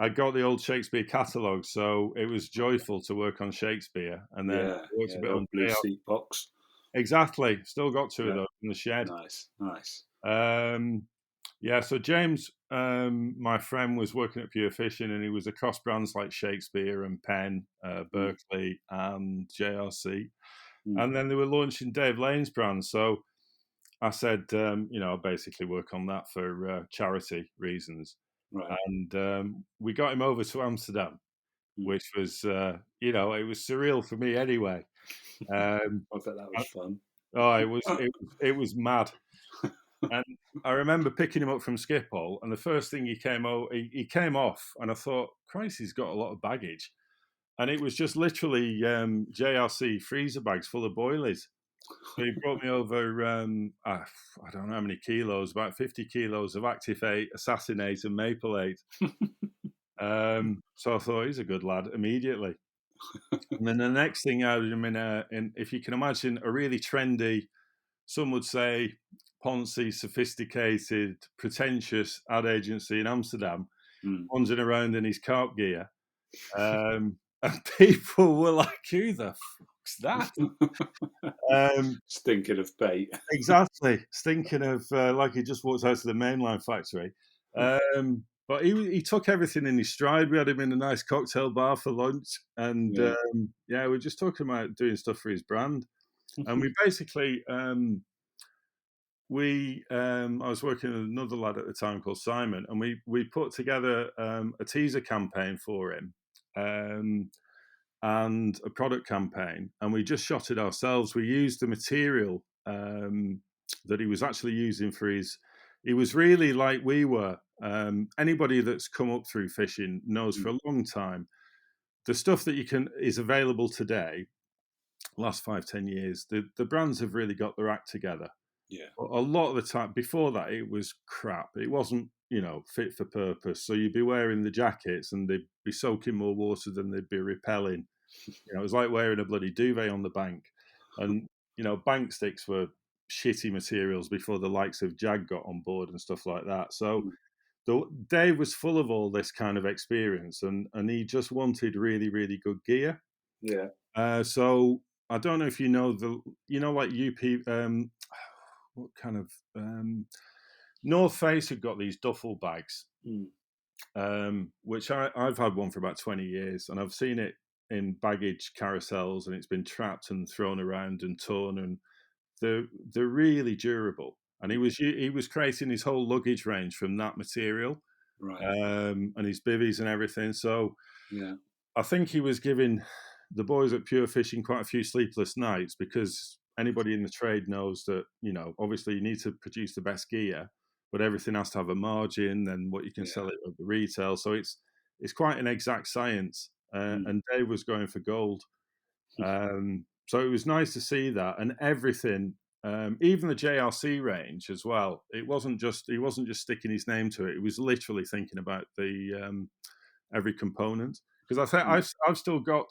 I got the old Shakespeare catalogue, so it was joyful to work on Shakespeare, and then Yeah. worked a Yeah. bit The on old blue JR. seat box. Exactly, still got two of Yeah. those in the shed. Nice. Nice. Um, yeah, so James, my friend, was working at Pure Fishing, and he was across brands like Shakespeare and Penn, Mm. Berkeley, and JRC. Mm. And then they were launching Dave Lane's brand. So I said, I basically work on that for charity reasons. Right. And we got him over to Amsterdam, Mm. which was, it was surreal for me anyway. Um, I bet that was fun. oh, it was mad. And I remember picking him up from Schiphol, and the first thing he came off, and I thought, Christ, he's got a lot of baggage. And it was just literally JRC freezer bags full of boilies. So he brought me over, I don't know how many kilos, about 50 kilos of Activate, Assassinate, and Maplate. So I thought he's a good lad immediately. And then the next thing I was in if you can imagine, a really trendy, some would say poncy, sophisticated, pretentious ad agency in Amsterdam, Mm. wandering around in his carp gear. And people were like, who the fuck's that? Stinking of bait. Exactly. Stinking of like he just walked out of the mainline factory. But he took everything in his stride. We had him in a nice cocktail bar for lunch, and Yeah. yeah, we were just talking about doing stuff for his brand. And we basically I was working with another lad at the time called Simon, and we put together a teaser campaign for him. And a product campaign, and we just shot it ourselves. We used the material that he was actually using for his. He was really like we were. Anybody that's come up through fishing knows for Mm. a long time the stuff that you can is available today. Last 5-10 years, the brands have really got their act together. Yeah. But a lot of the time before that, it was crap. It wasn't fit for purpose. So you'd be wearing the jackets, and they'd be soaking more water than they'd be repelling. It was like wearing a bloody duvet on the bank. And, bank sticks were shitty materials before the likes of Jag got on board and stuff like that. So Mm. Dave was full of all this kind of experience, and he just wanted really, really good gear. Yeah. So I don't know if you know like UP, what kind of, North Face have got these duffel bags, Mm. which I've had one for about 20 years, and I've seen it in baggage carousels, and it's been trapped and thrown around and torn, and they're really durable. And he was creating his whole luggage range from that material, Right. and his bivvies and everything. So Yeah. I think he was giving the boys at Pure Fishing quite a few sleepless nights, because anybody in the trade knows that, obviously you need to produce the best gear, but everything has to have a margin and what you can Yeah. sell it at the retail. So it's quite an exact science. Mm. And Dave was going for gold. So it was nice to see that, and everything, even the JRC range as well. He wasn't just sticking his name to it. He was literally thinking about the every component. Because I think Mm. I've still got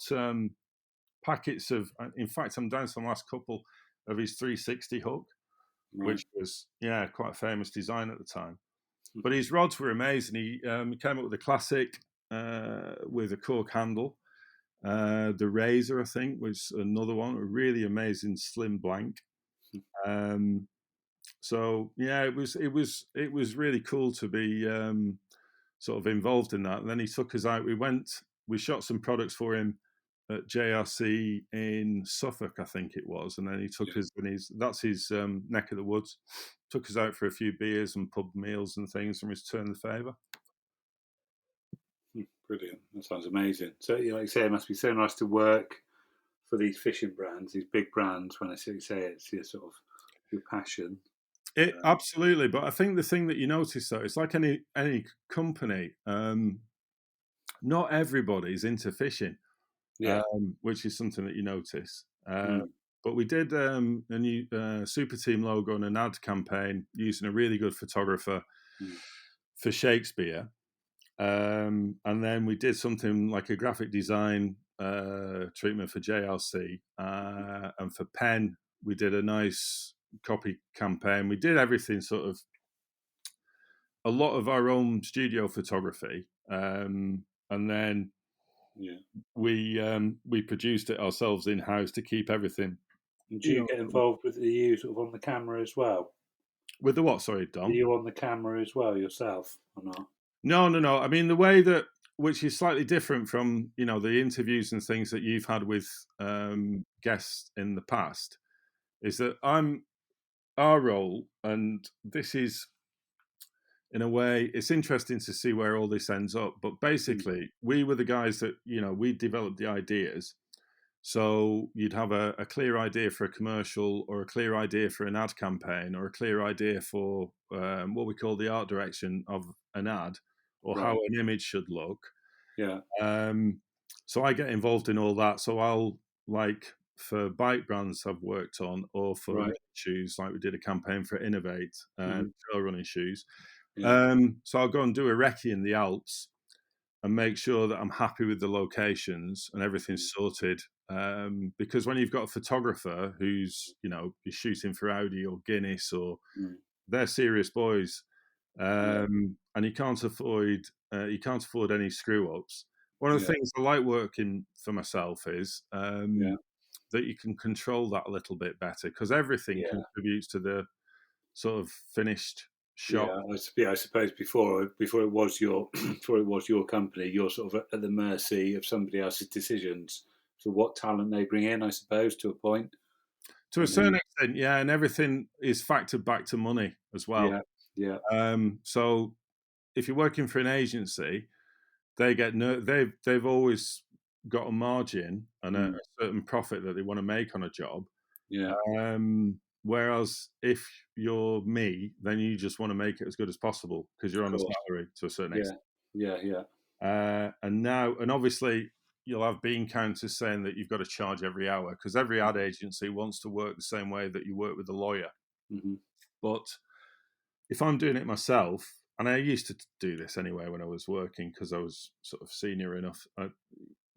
packets of. In fact, I'm down to the last couple of his 360 hook, Right. which was quite a famous design at the time. But his rods were amazing. He came up with a classic with a cork handle. The Razor, I think, was another one, a really amazing slim blank. Um, so yeah, it was really cool to be sort of involved in that. And then he took us out. We shot some products for him at JRC in Suffolk, I think it was. And then he took Yeah. us, and that's his neck of the woods. Took us out for a few beers and pub meals and things, and returned the favour. Brilliant. That sounds amazing. So, like you say, it must be so nice to work for these fishing brands, these big brands. When I say it's your sort of your passion. It Um, absolutely, but I think the thing that you notice though, it's like any company. Not everybody's into fishing, yeah. which is something that you notice. Mm. But we did a new Super Team logo and an ad campaign using a really good photographer Mm. for Shakespeare. And then we did something like a graphic design treatment for JRC. And for Penn, we did a nice copy campaign. We did everything sort of a lot of our own studio photography. And then Yeah. we produced it ourselves in house to keep everything. And do You you know, get involved with the you sort of on the camera as well? with the what? Sorry, Are Dom. you on the camera as well yourself or not? No, no, no. I mean, the way that, which is slightly different from the interviews and things that you've had with guests in the past, is that I'm our role, and this is in a way, it's interesting to see where all this ends up. But Mm. basically, we were the guys that we developed the ideas. So you'd have a clear idea for a commercial, or a clear idea for an ad campaign, or a clear idea for what we call the art direction of an ad, or how Right. an image should look. Yeah. Um, so I get involved in all that. So I'll like for bike brands I've worked on, or for Right. running shoes, like we did a campaign for Innovate, Hmm. trail running shoes. Yeah. So I'll go and do a recce in the Alps and make sure that I'm happy with the locations and everything's sorted. Because when you've got a photographer who's, is shooting for Audi or Guinness, or Mm. they're serious boys, Yeah. and you can't afford any screw ups. One of the Yeah. things I like working for myself is Yeah. that you can control that a little bit better, because everything Yeah. contributes to the sort of finished shot. Yeah. I suppose before it was your before it was your company, you're sort of at the mercy of somebody else's decisions for what talent they bring in. I suppose to a point, To a and certain who. extent, yeah, and everything is factored back to money as well. Yeah. Yeah. So if you're working for an agency, they get they've always got a margin and a Mm. certain profit that they want to make on a job. Yeah. Whereas if you're me, then you just want to make it as good as possible because you're Of on a course. salary to a certain Yeah. extent. Yeah. Yeah. And obviously, you'll have bean counters saying that you've got to charge every hour, because every ad agency wants to work the same way that you work with a lawyer. Hmm. But if I'm doing it myself, and I used to do this anyway when I was working because I was sort of senior enough,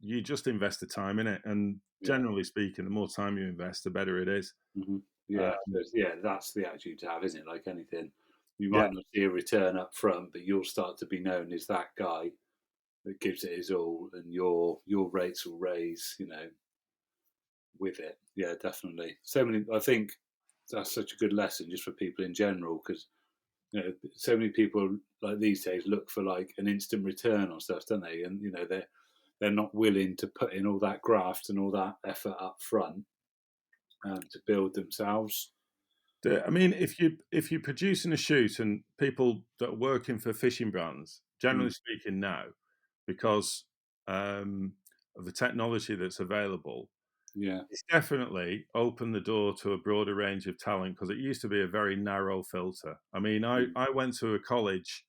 you just invest the time in it. And Yeah. generally speaking, the more time you invest, the better it is. Hmm. Uh, Yeah. Yeah. That's the attitude to have, isn't it? Like anything, you yeah, might not see a return up front, but you'll start to be known as that guy that gives it his all, and your rates will raise. With it. Yeah, definitely. So many. I think that's such a good lesson just for people in general, because so many people like these days look for like an instant return on stuff, don't they? And they're not willing to put in all that graft and all that effort up front to build themselves. I mean, if you're producing a shoot, and people that are working for fishing brands, Mm, generally speaking, now, because of the technology that's available, yeah. it's definitely opened the door to a broader range of talent, because it used to be a very narrow filter. I mean, Mm, I went to a college,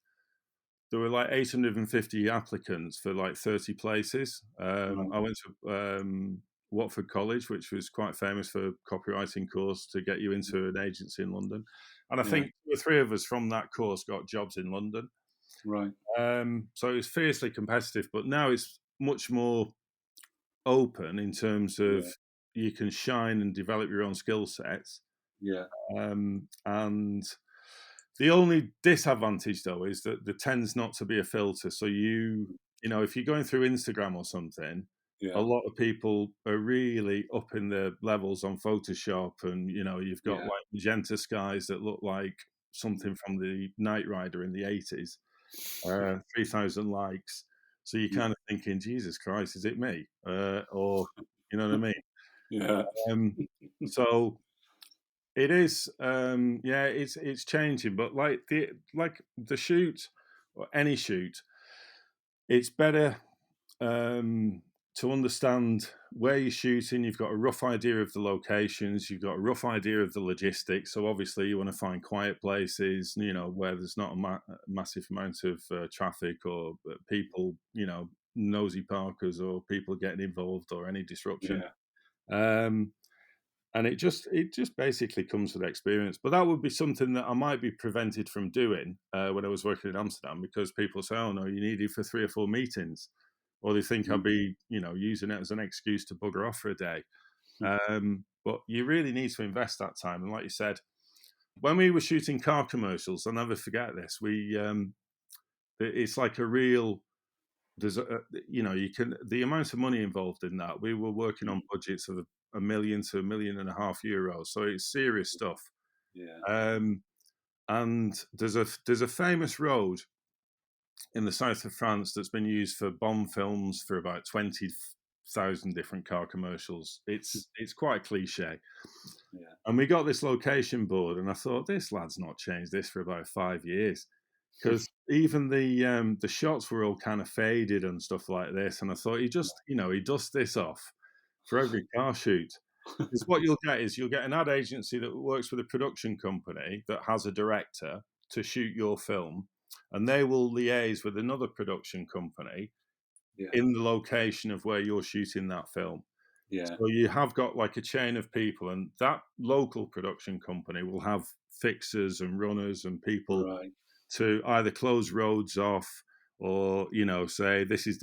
there were like 850 applicants for like 30 places. right. I went to Watford College, which was quite famous for a copywriting course to get you into an agency in London. And I Yeah. think the three of us from that course got jobs in London. Right. So it was fiercely competitive, but now it's much more open in terms of Yeah. you can shine and develop your own skill sets. Yeah. And the only disadvantage, though, is that there tends not to be a filter. So if you're going through Instagram or something, a Yeah. lot of people are really up in the levels on Photoshop, and you've got Yeah. like magenta skies that look like something from the Knight Rider in the 80s, 3,000 likes. So you're Mm, kind of thinking, Jesus Christ, is it me? Or you know what I mean? yeah. Um, so it is, yeah, it's changing, but like the shoot, or any shoot, it's better to understand where you're shooting. You've got a rough idea of the locations. You've got a rough idea of the logistics. So obviously, you want to find quiet places, where there's not a massive amount of traffic, or people, nosy parkers, or people getting involved, or any disruption. Yeah. Um, and it just basically comes with experience. But that would be something that I might be prevented from doing when I was working in Amsterdam, because people say, "Oh no, you need it for 3 or 4 meetings," or they think I'll Mm, be, using it as an excuse to bugger off for a day. But you really need to invest that time. And like you said, when we were shooting car commercials, I'll never forget this. It's like a real there's you can the amount of money involved in that. We were working on mm, budgets of a million to €1.5 million, so it's serious stuff. yeah. Um, and there's a famous road in the south of France that's been used for Bond films for about 20,000 different car commercials. It's quite a cliche. Yeah. And we got this location board, and I thought, this lad's not changed this for about 5 years, because even the shots were all kind of faded and stuff like this. And I thought, he dusts this off for every car shoot. Because what you'll get an ad agency that works with a production company that has a director to shoot your film, and they will liaise with another production company Yeah. in the location of where you're shooting that film. Yeah. So you have got like a chain of people, and that local production company will have fixers and runners and people Right. to either close roads off, or say this is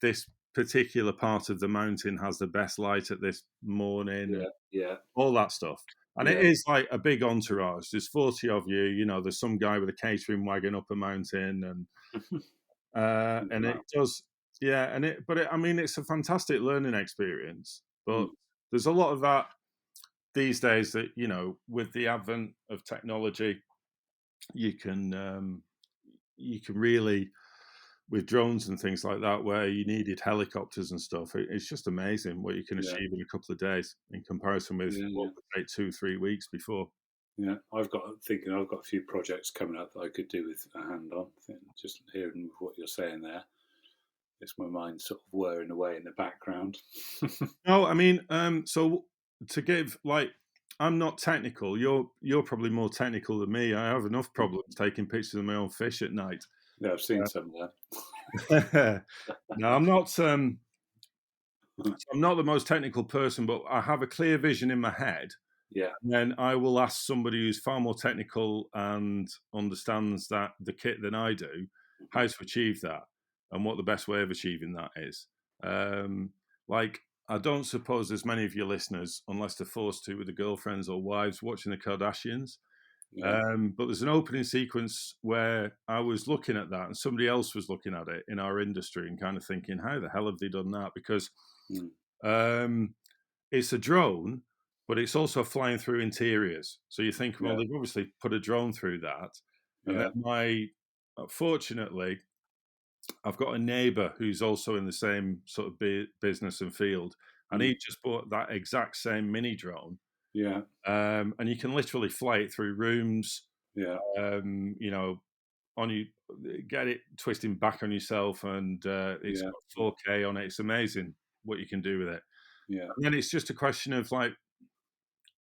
this particular part of the mountain has the best light at this morning, and Yeah. Yeah. all that stuff. And it Yeah. is like a big entourage. There's 40 of you. There's some guy with a catering wagon up a mountain, and it Wow. does, yeah. I mean, it's a fantastic learning experience. But Mm. there's a lot of that these days that with the advent of technology, you can really, with drones and things like that, where you needed helicopters and stuff. It's just amazing what you can Yeah. achieve in a couple of days in comparison with Yeah. what Yeah. would take 2-3 weeks before. Yeah, I've got a few projects coming up that I could do with a hand on. Just hearing what you're saying there, it's my mind sort of whirring away in the background. No, I mean, so to give like, I'm not technical. You're probably more technical than me. I have enough problems taking pictures of my own fish at night. Yeah, I've seen some there. No, I'm not. I'm not the most technical person, but I have a clear vision in my head. Yeah, And then I will ask somebody who's far more technical and understands that the kit than I do, how to achieve that and what the best way of achieving that is. Like, I don't suppose there's many of your listeners, unless they're forced to with their girlfriends or wives, watching the Kardashians. yeah, But there's an opening sequence where I was looking at that and somebody else was looking at it in our industry and kind of thinking, how the hell have they done that? Because mm, um, it's a drone, but it's also flying through interiors. So you think, well, yeah, they've obviously put a drone through that. And yeah, then fortunately, I've got a neighbor who's also in the same sort of business and field, and mm, he just bought that exact same mini drone. yeah, And you can literally fly it through rooms, yeah, um, you know, on you, get it twisting back on yourself, and it's yeah, got 4K on it. It's amazing what you can do with it. yeah, And then it's just a question of like,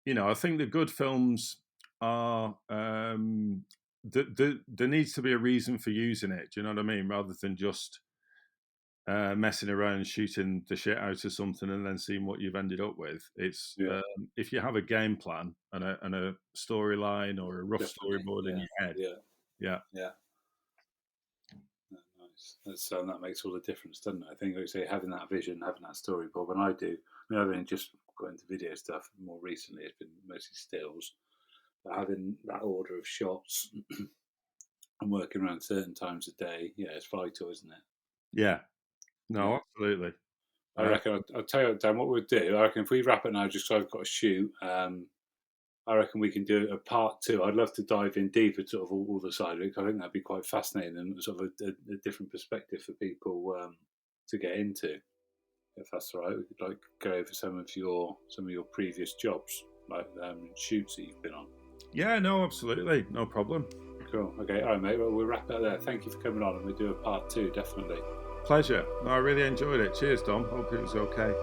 I think the good films are, there needs to be a reason for using it. Do you know what I mean? Rather than just messing around, shooting the shit out of something, and then seeing what you've ended up with. It's yeah, if you have a game plan and a storyline or a rough definitely. storyboard in Yeah, your head, yeah, yeah, yeah. Yeah, nice. That makes all the difference, doesn't it? I think, like you say, having that vision, having that storyboard. When I do, I've only just got into video stuff more recently. It's been mostly stills, but having that order of shots and working around certain times a day, yeah, it's vital, isn't it? yeah, Yeah. no, absolutely. I reckon I'll tell you, Dan, what we'll do. I reckon if we wrap it now, just so I've got to shoot. I reckon we can do a part two. I'd love to dive in deeper, sort of all the side of it. 'Cause I think that'd be quite fascinating and sort of a different perspective for people to get into. If that's all right, we could like go over some of your previous jobs, like shoots that you've been on. Yeah, no, absolutely, no problem. Cool. Okay. All right, mate. Well, we'll wrap it there. Thank you for coming on, and we'll do a part two, definitely. Pleasure. No, I really enjoyed it. Cheers, Dom. Hope it was okay.